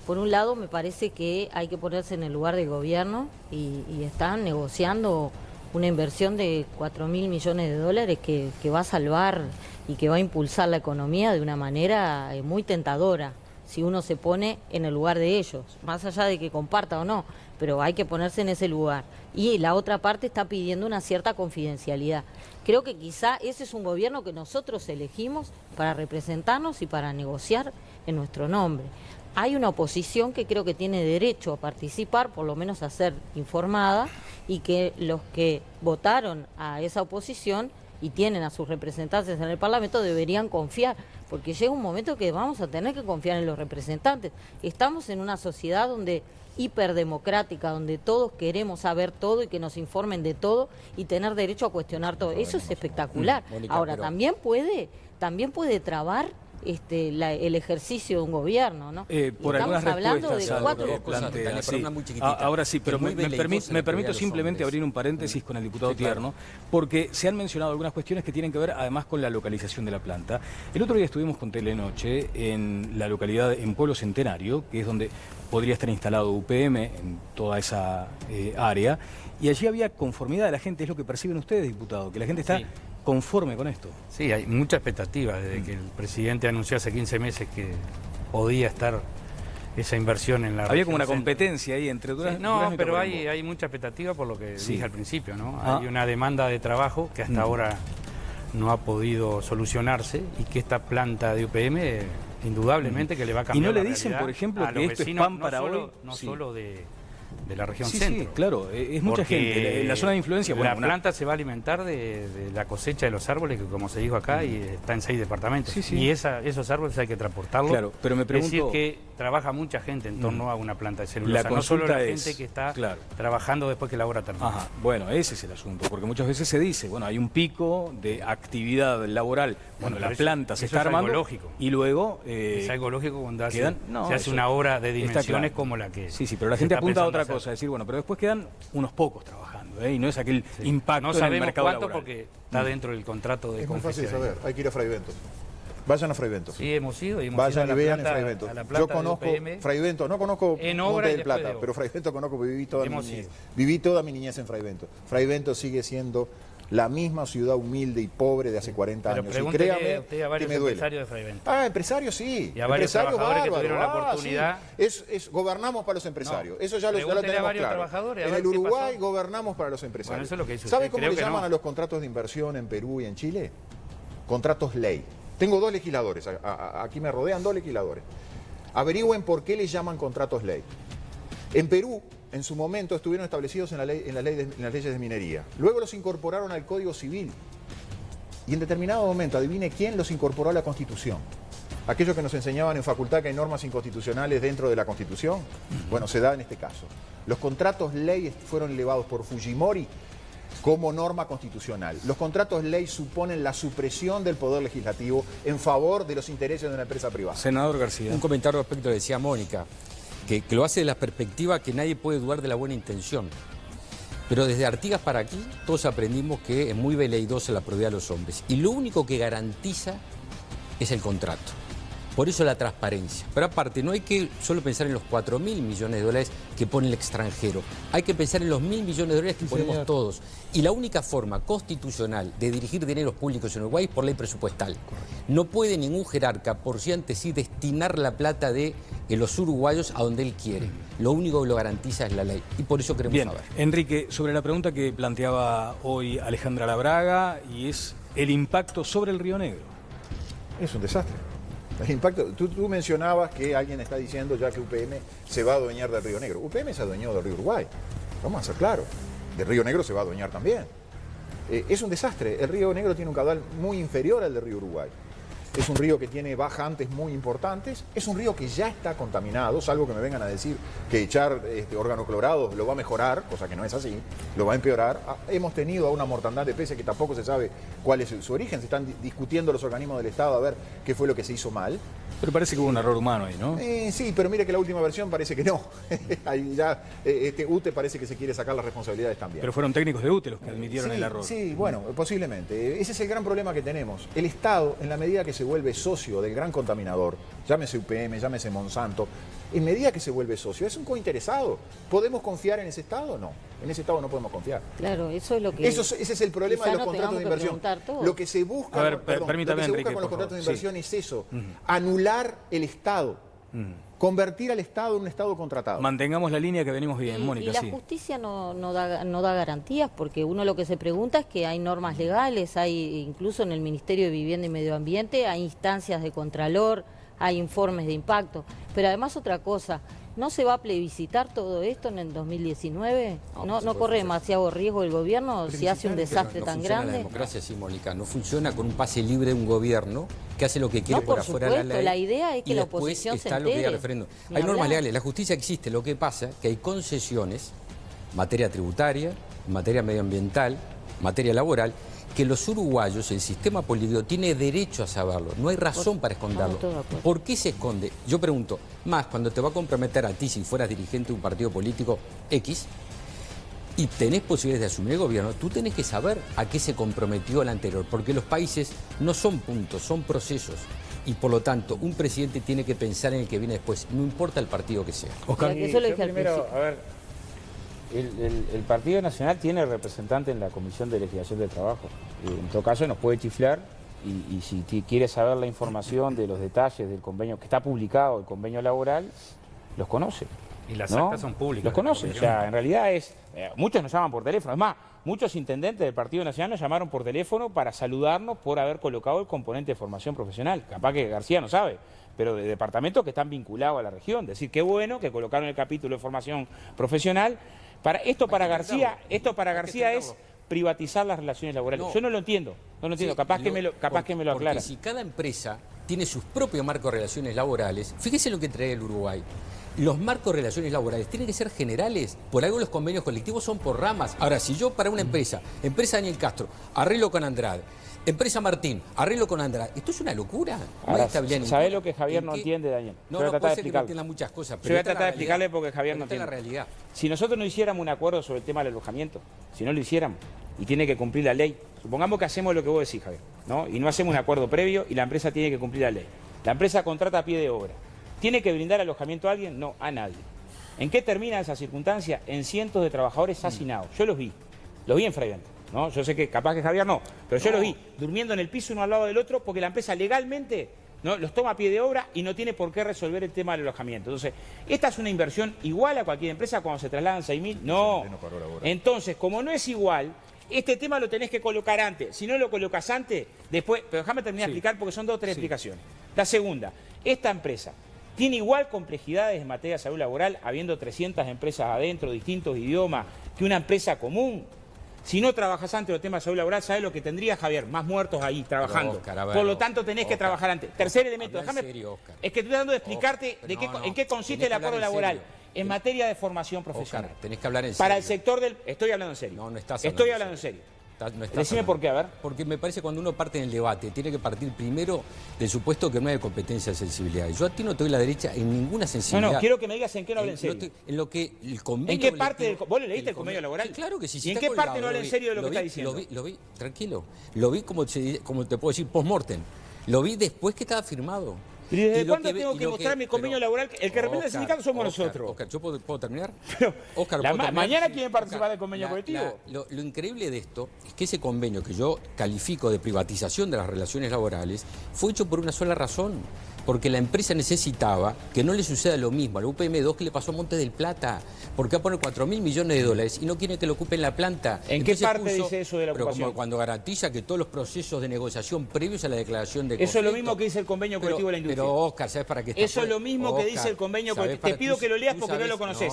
Por un lado, me parece que hay que ponerse en el lugar del gobierno y están negociando una inversión de 4.000 millones de dólares que va a salvar y que va a impulsar la economía de una manera muy tentadora. si uno se pone en el lugar de ellos, más allá de que comparta o no, pero hay que ponerse en ese lugar. Y la otra parte está pidiendo una cierta confidencialidad. Creo que quizá ese es un gobierno que nosotros elegimos para representarnos y para negociar en nuestro nombre. Hay una oposición que creo que tiene derecho a participar, por lo menos a ser informada, y que los que votaron a esa oposición y tienen a sus representantes en el Parlamento deberían confiar, porque llega un momento que vamos a tener que confiar en los representantes. Estamos en una sociedad donde hiperdemocrática, donde todos queremos saber todo y que nos informen de todo y tener derecho a cuestionar todo. Eso es espectacular. Mónica, ahora, pero... también puede trabar el ejercicio de un gobierno, ¿no? Por estamos hablando de cuatro cosas. Ahora sí, pero me permito simplemente abrir un paréntesis con el diputado Tierno, porque se han mencionado algunas cuestiones que tienen que ver además con la localización de la planta. El otro día estuvimos con Telenoche en la localidad, en Pueblo Centenario, que es donde podría estar instalado UPM en toda esa área, y allí había conformidad de la gente. Es lo que perciben ustedes, diputado, que la gente está... conforme con esto. Sí, hay mucha expectativa desde que el presidente anunció hace 15 meses que podía estar esa inversión en la Había como una competencia ahí entre Durazno, sí, no, Durazno y pero Tacuarembó. hay mucha expectativa por lo que dije al principio, ¿no? Ah. Hay una demanda de trabajo que hasta ahora no ha podido solucionarse y que esta planta de UPM indudablemente que le va a cambiar. ¿Y no le la dicen, realidad por ejemplo, a que los esto vecinos, es pan para hoy? No solo de la región Sí, centro. sí, claro, es mucha gente. La zona de influencia... La planta se va a alimentar de la cosecha de los árboles, que como se dijo acá, y está en 6 departamentos. Sí, sí. Y esos árboles hay que transportarlos. Claro, pero me pregunto... Es decir, que trabaja mucha gente en torno a una planta de celulosa. La no solo la consulta gente que está trabajando después que la obra termina. Ajá, bueno, ese es el asunto, porque muchas veces se dice, bueno, hay un pico de actividad laboral, bueno, la planta se está armando, lógico. Y luego... es algo lógico cuando se no, hace una obra de dimensiones como la que... Sí, pero la gente apunta a otra cosa, decir, bueno, pero después quedan unos pocos trabajando, y no es aquel impacto en el mercado laboral. No sabemos cuánto porque está dentro del contrato de Es muy fácil confección. saber, hay que ir a Fray Bento. Vayan a Fray Bento. Sí, hemos ido. Vayan y vean en Fray Bento. a la planta Yo conozco de UPM, Fray Bento, no conozco en Monte obra y del después Plata, de pero Fray Bento conozco porque viví toda mi Hemos niñez. ido. Viví toda mi niñez en Fray Bento. Fray Bento sigue siendo la misma ciudad humilde y pobre de hace 40 pero años. Y pregúntele créame usted a que varios me duele. empresarios de Fray Bento. Ah, empresarios sí. Y a varios Empresarios trabajadores que bárbaros. tuvieron la oportunidad. Sí. Gobernamos para los empresarios. No, Eso ya lo pregúntele a tenemos varios claro. trabajadores, a En ver el qué Uruguay pasó. gobernamos para los empresarios. Bueno, eso es lo que dice ¿Sabe usted. cómo Creo le que llaman no. a los contratos de inversión en Perú y en Chile? Contratos ley. Tengo 2 legisladores. Aquí me rodean 2 legisladores. Averigüen por qué les llaman contratos ley. En Perú, en su momento, estuvieron establecidos en las leyes de minería. Luego los incorporaron al Código Civil. Y en determinado momento, adivine quién los incorporó a la Constitución. Aquellos que nos enseñaban en facultad que hay normas inconstitucionales dentro de la Constitución. Bueno, se da en este caso. Los contratos ley fueron elevados por Fujimori como norma constitucional. Los contratos ley suponen la supresión del poder legislativo en favor de los intereses de una empresa privada. Senador García. Un comentario respecto a lo que decía Mónica, que lo hace de la perspectiva que nadie puede dudar de la buena intención. Pero desde Artigas para aquí, todos aprendimos que es muy veleidosa la propiedad de los hombres. Y lo único que garantiza es el contrato. Por eso la transparencia. Pero aparte, no hay que solo pensar en los 4.000 millones de dólares que pone el extranjero. Hay que pensar en los 1.000 millones de dólares que ponemos todos. Y la única forma constitucional de dirigir dineros públicos en Uruguay es por ley presupuestal. No puede ningún jerarca, por sí ante sí, destinar la plata de los uruguayos a donde él quiere. Lo único que lo garantiza es la ley. Y por eso queremos saber. Enrique, sobre la pregunta que planteaba hoy Alejandra Labraga, y es el impacto sobre el Río Negro. Es un desastre. El impacto, tú mencionabas que alguien está diciendo ya que UPM se va a adueñar del Río Negro. UPM se adueñó del Río Uruguay. Vamos a ser claros. Del Río Negro se va a adueñar también. Es un desastre. El Río Negro tiene un caudal muy inferior al del Río Uruguay. Es un río que tiene bajantes muy importantes. Es un río que ya está contaminado, salvo que me vengan a decir que echar organoclorados lo va a mejorar, cosa que no es así, lo va a empeorar. Hemos tenido una mortandad de peces que tampoco se sabe cuál es su origen. Se están discutiendo los organismos del Estado a ver qué fue lo que se hizo mal. Pero parece que hubo un error humano ahí, ¿no? Sí, pero mire que la última versión parece que no. Ahí ya UTE parece que se quiere sacar las responsabilidades también. Pero fueron técnicos de UTE los que admitieron el error. Sí, bueno, posiblemente. Ese es el gran problema que tenemos. El Estado, en la medida que se vuelve socio del gran contaminador, llámese UPM, llámese Monsanto, en medida que se vuelve socio, es un cointeresado. ¿Podemos confiar en ese Estado o no? En ese Estado no podemos confiar. Claro, eso es lo que... Ese es el problema de los contratos de inversión. Lo que se busca, permítame, con Enrique, los contratos de inversión sí. es eso, anular el Estado. Convertir al Estado en un Estado contratado. Mantengamos la línea que venimos bien, Mónica. Y la sí. justicia no da garantías, porque uno lo que se pregunta es que hay normas legales, hay incluso en el Ministerio de Vivienda y Medio Ambiente, hay instancias de contralor, hay informes de impacto. Pero además otra cosa, ¿no se va a plebiscitar todo esto en el 2019? ¿No corre demasiado riesgo el gobierno si hace un desastre tan grande? La democracia, sí, Mónica, no funciona con un pase libre de un gobierno que hace lo que quiere por afuera de la ley. La idea es que la oposición se entere. Hay normas legales, la justicia existe, lo que pasa es que hay concesiones en materia tributaria, en materia medioambiental, en materia laboral, que los uruguayos, el sistema político, tiene derecho a saberlo. No hay razón para esconderlo. ¿Por qué se esconde? Yo pregunto, más cuando te va a comprometer a ti, si fueras dirigente de un partido político X, y tenés posibilidades de asumir el gobierno, tú tenés que saber a qué se comprometió el anterior, porque los países no son puntos, son procesos. Y por lo tanto, un presidente tiene que pensar en el que viene después, no importa el partido que sea. Oscar, eso lo dije primero, a ver, el Partido Nacional tiene representante en la Comisión de Legislación del Trabajo. En todo caso nos puede chiflar y si quiere saber la información de los detalles del convenio que está publicado, el convenio laboral, los conoce. Y las actas son públicas. Los conoce, o sea, en realidad muchos nos llaman por teléfono. Es más, muchos intendentes del Partido Nacional nos llamaron por teléfono para saludarnos por haber colocado el componente de formación profesional. Capaz que García no sabe, pero de departamentos que están vinculados a la región. Es decir, qué bueno que colocaron el capítulo de formación profesional. Esto para García es privatizar las relaciones laborales. Yo no lo entiendo, capaz que me lo aclara. Porque si cada empresa tiene sus propios marcos de relaciones laborales, fíjese lo que trae el Uruguay. Los marcos de relaciones laborales tienen que ser generales. Por algo los convenios colectivos son por ramas. Ahora, si yo para una empresa Daniel Castro, arreglo con Andrade, empresa Martín, arreglo con Andrade, esto es una locura. Ahora, ¿sabés lo que Javier no entiende, Daniel? No puede ser que no entienda muchas cosas. Yo voy a tratar de explicarle porque Javier no entiende. La realidad. Si nosotros no hiciéramos un acuerdo sobre el tema del alojamiento, si no lo hiciéramos, y tiene que cumplir la ley, supongamos que hacemos lo que vos decís, Javier, ¿no? Y no hacemos un acuerdo previo y la empresa tiene que cumplir la ley. La empresa contrata a pie de obra. ¿Tiene que brindar alojamiento a alguien? No, a nadie. ¿En qué termina esa circunstancia? En cientos de trabajadores hacinados. Yo los vi en Freivent, ¿no? Yo sé que capaz que Javier no, pero yo los vi durmiendo en el piso uno al lado del otro porque la empresa legalmente los toma a pie de obra y no tiene por qué resolver el tema del alojamiento. Entonces, ¿esta es una inversión igual a cualquier empresa cuando se trasladan 6.000? No. Entonces, como no es igual, este tema lo tenés que colocar antes. Si no lo colocas antes, después... Pero déjame terminar de explicar porque son 2 o 3 explicaciones. La segunda, esta empresa tiene igual complejidades en materia de salud laboral, habiendo 300 empresas adentro, distintos idiomas, que una empresa común. Si no trabajas antes los temas de salud laboral, ¿sabes lo que tendría, Javier? Más muertos ahí trabajando. Oscar, por lo tanto, tenés que trabajar antes. Tercer elemento, déjame... Es que estoy tratando de explicarte en qué consiste el acuerdo laboral. En materia de formación profesional. Oscar, tenés que hablar en serio. Para el sector del... Estoy hablando en serio. No estás Estoy hablando en serio. Decime por qué, a ver. Porque me parece que cuando uno parte en el debate, tiene que partir primero del supuesto que no hay competencia de sensibilidad. Yo a ti no te doy la derecha en ninguna sensibilidad. No, quiero que me digas en qué no habla en serio. En lo que el convenio... ¿En qué parte ¿Vos le leíste el convenio laboral? Sí, claro que sí. ¿Y en qué parte no habla en serio de lo que está diciendo? Lo vi, tranquilo. Lo vi como te puedo decir, post-mortem. Lo vi después que estaba firmado. ¿Y desde cuándo tengo que mostrar mi convenio laboral? El que representa el sindicato somos nosotros. Oscar, ¿yo puedo terminar? Oscar, ¿mañana quieren participar del convenio colectivo? Lo increíble de esto es que ese convenio que yo califico de privatización de las relaciones laborales fue hecho por una sola razón. Porque la empresa necesitaba que no le suceda lo mismo a la UPM2 que le pasó a Montes del Plata. Porque va a poner 4.000 millones de dólares y no quiere que lo ocupen la planta. ¿En qué parte dice eso de la ocupación? Como cuando garantiza que todos los procesos de negociación previos a la declaración de conflicto... Eso es lo mismo que dice el convenio colectivo de la industria. Pero Oscar, ¿sabes para qué está? Eso es lo mismo que dice el convenio colectivo. Te pido que lo leas porque no lo conoces.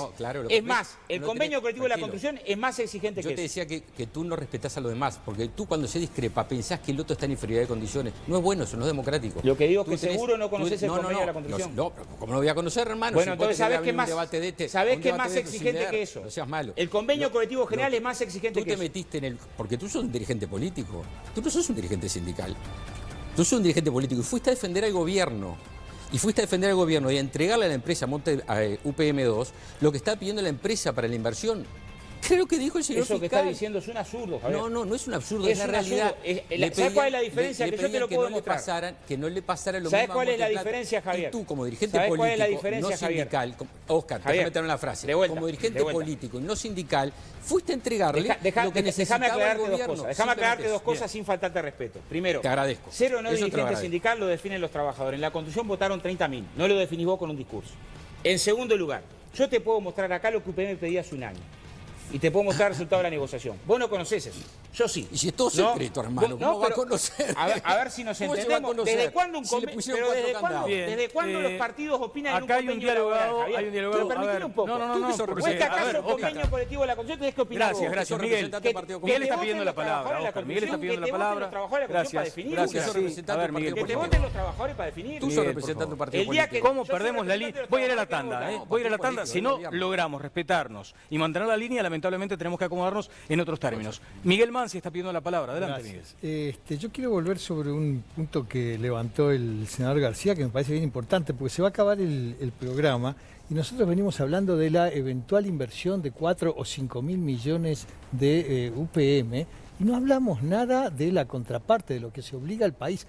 Es más, el convenio colectivo de la construcción es más exigente que eso. Yo te decía que tú no respetás a los demás, porque tú cuando se discrepa pensás que el otro está en inferioridad de condiciones. No es bueno eso, no es democrático. Lo que digo es que seguro no conoces el convenio de la construcción. No, pero ¿cómo no lo voy a conocer, hermano? Bueno, entonces ¿sabés qué más exigente que eso? No seas malo. El convenio colectivo general es más exigente que eso. Tú te metiste en el... Porque tú sos un dirigente político. Tú no sos un dirigente sindical. Tú sos un dirigente político y fuiste a defender al gobierno. Y a entregarle a la empresa UPM2 lo que está pidiendo la empresa para la inversión. Creo que dijo el señor Eso fiscal. que está diciendo es un absurdo, Javier. No es un absurdo, es la realidad. ¿Sabes cuál es la diferencia? Que yo te lo puedo demostrar. Que no le pasara lo mismo. ¿Sabes cuál es la diferencia, Javier? Y tú, como dirigente político, no sindical, Oscar, déjame meter una frase. Como dirigente político y no sindical, fuiste a entregarle lo que necesitaba el gobierno. Déjame aclararte dos cosas sin faltarte respeto. Primero, te agradezco. Ser o no dirigente sindical lo definen los trabajadores. En la Constitución votaron 30.000. No lo definís vos con un discurso. En segundo lugar, yo te puedo mostrar acá lo que UPM pedía hace un año. Y te puedo mostrar el resultado de la negociación. Vos no conocés eso. Yo sí. Y si es todo secreto, hermano, ¿cómo va a conocer? A ver si nos entendemos. ¿Desde cuándo un convenio? ¿Desde cuándo los partidos opinan en un convenio? Hay un diálogo. Pero permitime un poco. No. ¿O es que acaso un convenio colectivo de la Constitución tenés que opinar? Gracias, Miguel. Miguel está pidiendo la palabra. Miguel está pidiendo la palabra. Gracias. A ver, Miguel, que te voten los trabajadores para definir. Tú sos representante de un partido político. ¿Cómo perdemos la línea? Voy a ir a la tanda, Voy a ir a la tanda. Si no logramos respetarnos y mantener la línea, lamentablemente tenemos que acomodarnos en otros términos. Miguel Mansi está pidiendo la palabra. Adelante, Miguel. Yo quiero volver sobre un punto que levantó el senador García, que me parece bien importante, porque se va a acabar el programa y nosotros venimos hablando de la eventual inversión de 4 o 5 mil millones de UPM y no hablamos nada de la contraparte, de lo que se obliga al país.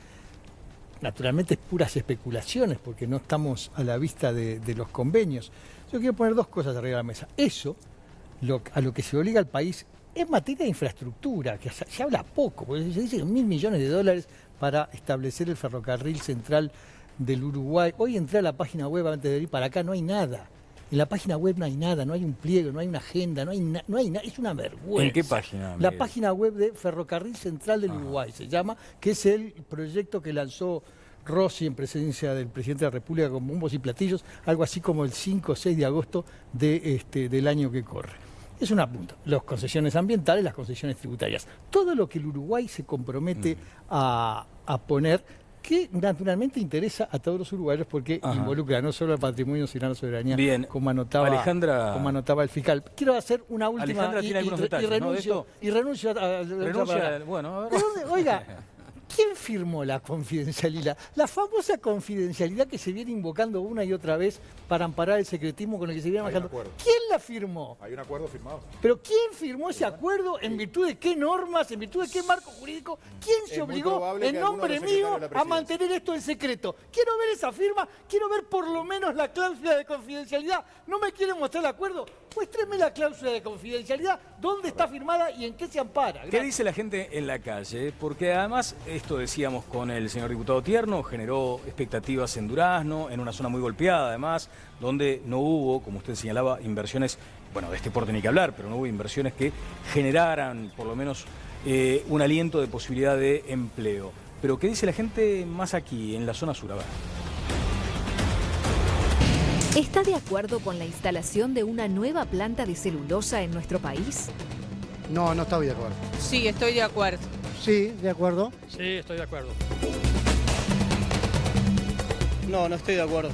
Naturalmente es puras especulaciones, porque no estamos a la vista de los convenios. Yo quiero poner dos cosas arriba de la mesa. Eso, a lo que se obliga al país, es materia de infraestructura, que se habla poco, porque se dice 1.000 millones de dólares para establecer el ferrocarril central del Uruguay. Hoy entré a la página web antes de ir para acá, no hay nada. En la página web no hay nada, no hay un pliego, no hay una agenda, no hay nada, es una vergüenza. ¿En qué página, Miguel? La página web de Ferrocarril Central del Uruguay se llama, que es el proyecto que lanzó Rossi en presencia del presidente de la República con bombos y platillos, algo así como el 5 o 6 de agosto del año que corre. Es un apunto. Las concesiones ambientales, las concesiones tributarias. Todo lo que el Uruguay se compromete a poner, que naturalmente interesa a todos los uruguayos porque involucra no solo al patrimonio, sino a la soberanía, como anotaba el fiscal. Quiero hacer una última y renuncio a bueno, a ver. Oiga, ¿quién firmó la confidencialidad? La famosa confidencialidad que se viene invocando una y otra vez para amparar el secretismo con el que se viene manejando. ¿Quién la firmó? Hay un acuerdo firmado. ¿Pero quién firmó ese acuerdo? ¿En virtud de qué normas? ¿En virtud de qué marco jurídico? ¿Quién se obligó en nombre mío a mantener esto en secreto? Quiero ver esa firma, quiero ver por lo menos la cláusula de confidencialidad. ¿No me quieren mostrar el acuerdo? Muéstreme la cláusula de confidencialidad, dónde está firmada y en qué se ampara. Gracias. ¿Qué dice la gente en la calle? Porque además, esto decíamos con el señor diputado Tierno, generó expectativas en Durazno, en una zona muy golpeada además, donde no hubo, como usted señalaba, inversiones, bueno, de este porte ni que hablar, pero no hubo inversiones que generaran por lo menos un aliento de posibilidad de empleo. Pero ¿qué dice la gente más aquí, en la zona sur? A ver. ¿Está de acuerdo con la instalación de una nueva planta de celulosa en nuestro país? No, no estoy de acuerdo. Sí, estoy de acuerdo. Sí, de acuerdo. Sí, estoy de acuerdo. No, no estoy de acuerdo.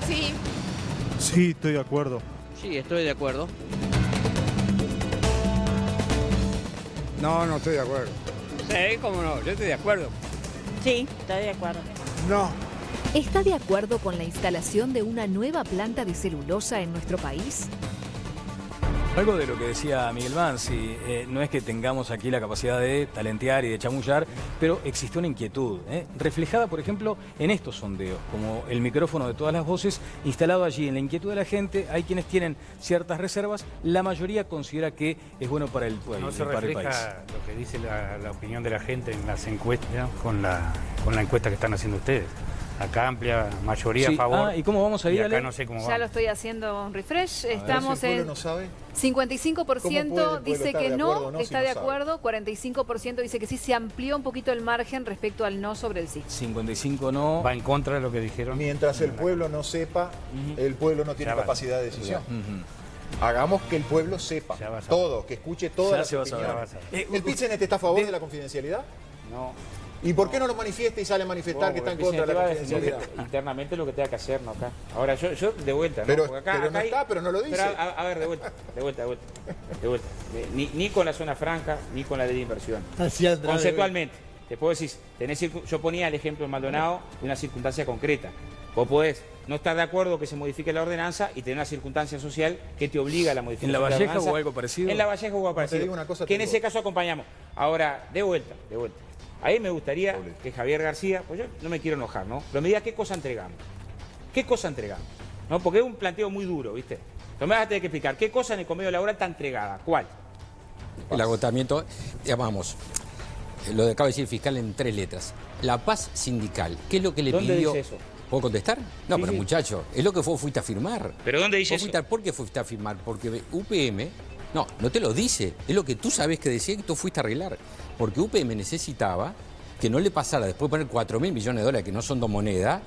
Sí. Sí, estoy de acuerdo. Sí, estoy de acuerdo. No, no estoy de acuerdo. Sí, cómo no, yo estoy de acuerdo. Sí, estoy de acuerdo. No. ¿Está de acuerdo con la instalación de una nueva planta de celulosa en nuestro país? Algo de lo que decía Miguel Mansi, no es que tengamos aquí la capacidad de talentear y de chamullar, pero existe una inquietud, reflejada, por ejemplo, en estos sondeos, como el micrófono de todas las voces instalado allí en la inquietud de la gente. Hay quienes tienen ciertas reservas, la mayoría considera que es bueno para el país. No se refleja lo que dice la opinión de la gente en las encuestas con la encuesta que están haciendo ustedes. Acá amplia mayoría a favor. ¿Y cómo vamos a ir? Y acá no sé cómo ya vamos. lo estoy haciendo un refresh. Estamos en no sabe. 55% dice que no, está de acuerdo, sabe? 45% dice que sí, se amplió un poquito el margen respecto al no sobre el sí. 55 no. Va en contra de lo que dijeron. Mientras el pueblo no sepa, el pueblo no tiene capacidad de decisión. Hagamos que el pueblo sepa todo, que escuche todas las opiniones. ¿El PIT-CNT está a favor de la confidencialidad? No. ¿Y por qué no lo manifiesta y sale a manifestar que está en contra de la confidencialidad? Internamente lo que tenga que hacer, ¿no? Acá. Ahora, yo de vuelta, ¿no? Pero, acá no está, pero no lo dice. Pero, a ver, de vuelta. Ni con la zona franca, ni con la ley de inversión. Conceptualmente, te puedo decir, yo ponía el ejemplo en Maldonado de una circunstancia concreta. Vos podés no estar de acuerdo que se modifique la ordenanza y tener una circunstancia social que te obliga a la modificación. ¿En La de Valleja ordenanza. hubo algo parecido? En La Valleja hubo algo parecido. Te digo una cosa, que en ese caso acompañamos. Ahora, de vuelta. A mí me gustaría que Javier García, pues yo no me quiero enojar, ¿no? Pero me diga qué cosa entregamos. ¿Qué cosa entregamos? ¿No? Porque es un planteo muy duro, ¿viste? Entonces me vas a tener que explicar qué cosa en el convenio laboral está entregada. ¿Cuál? El agotamiento, llamamos, lo acaba de decir el fiscal en 3 letras. La paz sindical. ¿Qué es lo que le ¿Dónde pidió? dice eso? ¿Puedo contestar? No, Sí, pero sí. muchacho, es lo que fuiste a firmar. ¿Pero dónde dice eso? ¿Por qué fuiste a firmar? Porque UPM, no te lo dice. Es lo que tú sabes que decía que tú fuiste a arreglar. Porque UPM necesitaba que no le pasara, después de poner 4.000 millones de dólares, que no son 2 monedas,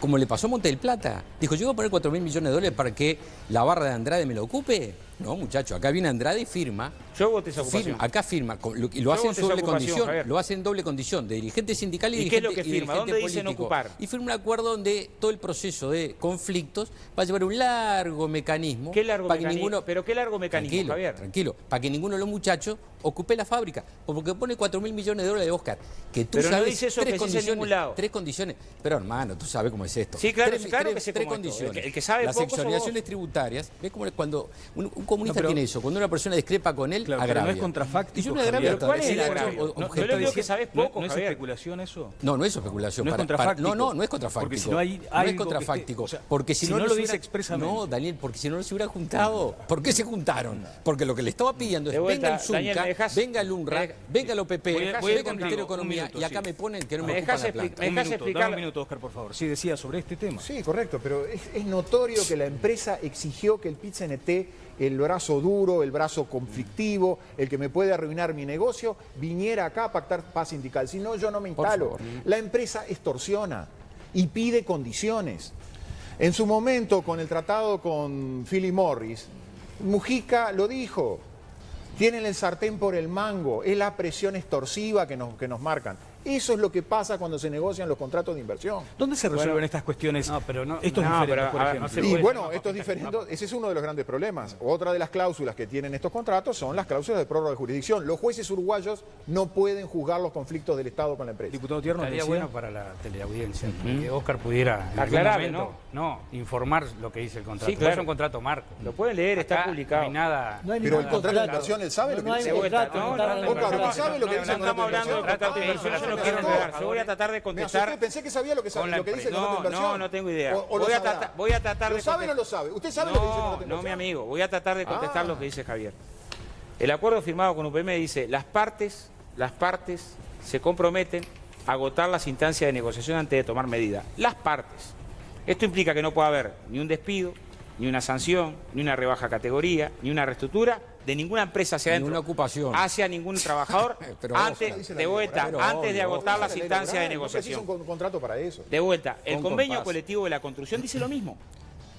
como le pasó a Monte del Plata. Dijo, yo voy a poner 4.000 millones de dólares para que la barra de Andrade me lo ocupe. No, muchacho, acá viene Andrade y firma. Yo voté esa ocupación. Acá firma, y lo hace en doble condición. Javier. Lo hace en doble condición, de dirigente sindical y ¿Y qué dirigente es lo que firma? dirigente ¿Dónde dice no político. ocupar? Y firma un acuerdo donde todo el proceso de conflictos va a llevar un largo mecanismo. ¿Qué largo para que mecanismo? ninguno, ¿Pero qué largo mecanismo, Javier? Tranquilo, para que ninguno de los muchachos ocupe la fábrica. Porque pone 4.000 millones de dólares de Oscar. Que tú Pero no sabes dice eso que se dice en ningún lado. 3 condiciones. Pero hermano, tú sabes cómo es esto. Sí, claro, Tres- claro tres- que sé tres cómo es esto. condiciones. El que sabe Las poco sos exoneraciones vos. tributarias, ¿ves cómo cuando un comunista No, pero- tiene eso? Cuando una persona discrepa con él, Claro, pero agravia. no es contrafáctico, Y yo no Javier. agravio. ¿Pero cuál es el hecho agravio? objetivo. Yo le digo que sabés poco, ¿No es Javier. especulación eso? No, no es especulación. No es para- contrafáctico. no es contrafáctico. Porque si no hay no es algo que contrafáctico. esté- o sea, porque si, si no, no no lo se dice hubiera- expresamente. No, Daniel, porque si no no se hubiera juntado. ¿Por qué se juntaron? Porque lo que le estaba pidiendo es De vuelta, venga el ZUNCA, Daniel, ¿me dejás? venga el UNRWA, venga el OPP, voy a venga el contigo, Ministerio de un Economía minuto, y acá sí. me ponen que no ¿Me me ocupan dejás la planta. ¿Me dejás Dame explicar? un minuto, Oscar, por favor. Sí, decía sobre este tema. Sí, correcto, pero es notorio que la empresa exigió que el PIT-CNT, el brazo duro, el brazo conflictivo, el que me puede arruinar mi negocio, viniera acá a pactar paz sindical. Si no, yo no me instalo. La empresa extorsiona y pide condiciones. En su momento, con el tratado con Philip Morris, Mujica lo dijo. Tienen el sartén por el mango, es la presión extorsiva que nos marcan. Eso es lo que pasa cuando se negocian los contratos de inversión. ¿Dónde se resuelven estas cuestiones? No, pero no. Estos no, diferentes, pero, por a ver, ejemplo. no se Y puede- bueno, estos diferentes, ese es uno de los grandes problemas. Otra de las cláusulas que tienen estos contratos son las cláusulas de prórroga de jurisdicción. Los jueces uruguayos no pueden juzgar los conflictos del Estado con la empresa. Diputado Tierno, Estaría decía. bueno para la teleaudiencia que Oscar pudiera en algún Aclarable, momento, informar lo que dice el contrato. Sí, claro. Es un contrato marco. Lo pueden leer, está Acá publicado. No hay nada. No hay Pero el ningún contrato de inversión, él sabe lo que dice. De vuelta, contrato, no, no, no, Oscar, ¿usted sabe lo que dice el no contrato estamos de hablando de inversión? contrato de inversión, yo no quiero enredar. Yo voy a tratar de Me contestar. asusté, pensé que sabía lo que, con la lo que dice el empresa. contrato de inversión. No tengo idea. O lo Voy a sabrá. tratar ¿Lo de sabe o no lo sabe? ¿Usted sabe lo que dice el contrato de No, inversión? mi amigo, voy a tratar de contestar Ah. lo que dice Javier. El acuerdo firmado con UPM dice, las partes se comprometen a agotar las instancias de negociación antes de tomar medidas. Las partes. Esto implica que no puede haber ni un despido, ni una sanción, ni una rebaja categoría, ni una reestructura de ninguna empresa hacia Ni adentro, una ocupación. hacia ningún trabajador, Pero antes, Dice la de ley vuelta, laboral. antes de agotar las Dice la ley instancias de laboral, no precisa negociación. un contrato para eso. De vuelta, el Con convenio compás. colectivo de la construcción dice lo mismo.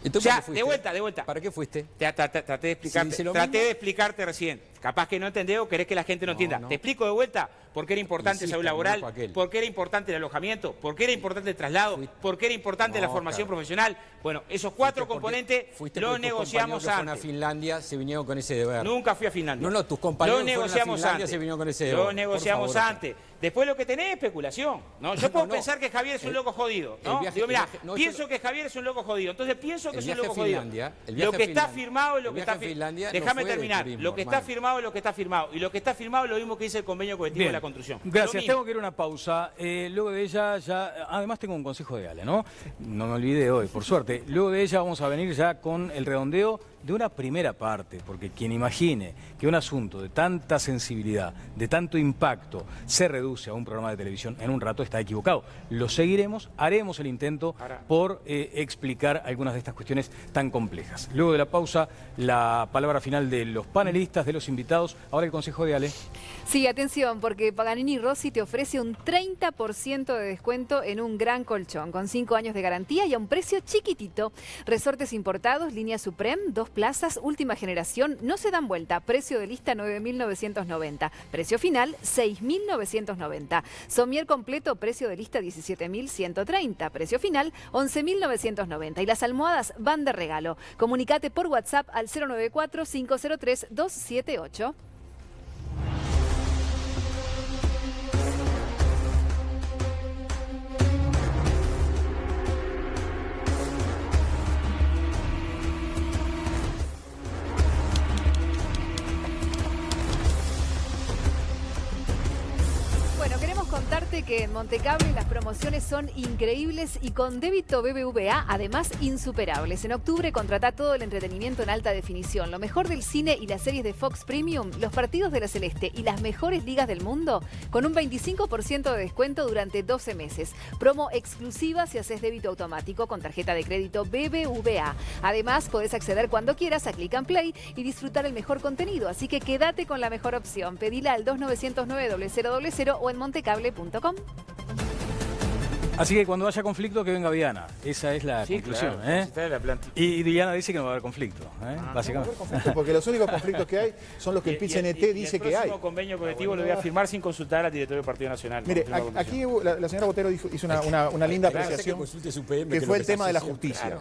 Entonces, O sea, ¿para qué fuiste? de vuelta. ¿Para qué fuiste? Traté de explicarte, dice lo traté mismo. de explicarte recién. Capaz que no entendés o querés que la gente no entienda. no. Te explico de vuelta por qué era importante Insista, salud el laboral, grupo aquel. por qué era importante el alojamiento, por qué era importante el traslado, por qué era importante la No, formación claro. profesional. Bueno, esos cuatro componentes Fuiste los porque tus negociamos compañeros que fueron a antes. Finlandia se vinieron con ese deber. Nunca fui a Finlandia. No, tus compañeros Lo que fueron a negociamos Finlandia antes. se vinieron con ese deber. Lo Por negociamos favor, antes. Después lo que tenés es especulación. ¿no? Yo puedo no. pensar que Javier es un loco jodido. ¿no? viaje- Digo, mira, el viaje- no, pienso yo- que Javier es un loco jodido. Entonces pienso que El es un viaje loco a jodido. Finlandia, el Lo viaje que a está Finlandia. firmado es lo El que viaje está a Finlandia no Déjame fue de terminar. turismo, Lo que está hermano. firmado es lo que está firmado. Y lo que está firmado es lo mismo que dice el convenio colectivo Bien. de la construcción. Gracias, Lo mismo. tengo que ir a una pausa. Luego de ella ya... Además tengo un consejo de Ale, ¿no? No me olvidé hoy, por suerte. Luego de ella vamos a venir ya con el redondeo de una primera parte, porque quien imagine que un asunto de tanta sensibilidad, de tanto impacto, se reduce a un programa de televisión en un rato, está equivocado. Lo seguiremos, haremos el intento por explicar algunas de estas cuestiones tan complejas. Luego de la pausa, la palabra final de los panelistas, de los invitados. Ahora el consejo de Ale. Sí, atención, porque Paganini Rossi te ofrece un 30% de descuento en un gran colchón, con 5 años de garantía y a un precio chiquitito. Resortes importados, línea Supreme, 2 plazas, última generación, no se dan vuelta. Precio de lista 9.990. Precio final 6.990. Somier completo, precio de lista 17.130. Precio final 11.990. Y las almohadas van de regalo. Comunicate por WhatsApp al 094-503-278. que en Montecable las promociones son increíbles y con débito BBVA además insuperables. En octubre contratá todo el entretenimiento en alta definición, lo mejor del cine y las series de Fox Premium, los partidos de la Celeste y las mejores ligas del mundo con un 25% de descuento durante 12 meses. Promo exclusiva si haces débito automático con tarjeta de crédito BBVA. Además, podés acceder cuando quieras a Click and Play y disfrutar el mejor contenido, así que quédate con la mejor opción. Pedila al 2909-0000 o en montecable.com. Así que cuando haya conflicto, que venga Diana. Esa es la conclusión. Claro, y Diana dice que no va a haber conflicto, básicamente. Porque los únicos conflictos que hay son los que el PIT-CNT dice que hay. El próximo convenio colectivo lo voy a firmar sin consultar al directorio del Partido Nacional. Mire, aquí la señora Botero hizo una linda apreciación, que fue el tema de la justicia.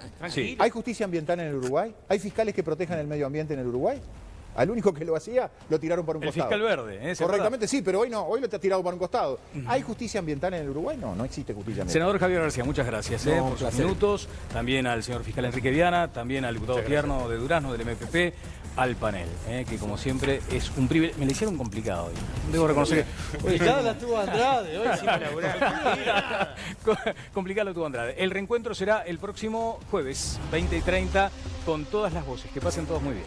¿Hay justicia ambiental en el Uruguay? ¿Hay fiscales que protejan el medio ambiente en el Uruguay? Al único que lo hacía, lo tiraron por un costado. El fiscal verde. Correctamente, sí, pero hoy no, hoy lo está tirado por un costado. ¿Hay justicia ambiental en el Uruguay? No, no existe justicia ambiental. Senador Javier García, muchas gracias por sus minutos. También al señor fiscal Enrique Viana, también al diputado Tierno de Durazno, del MPP, al panel, que como siempre es un privilegio. Me le hicieron complicado hoy. Debo reconocer que... Ya la tuvo Andrade, hoy sí. Complicado lo tuvo Andrade. El reencuentro será el próximo jueves, 20 y 30, con todas las voces. Que pasen todos muy bien.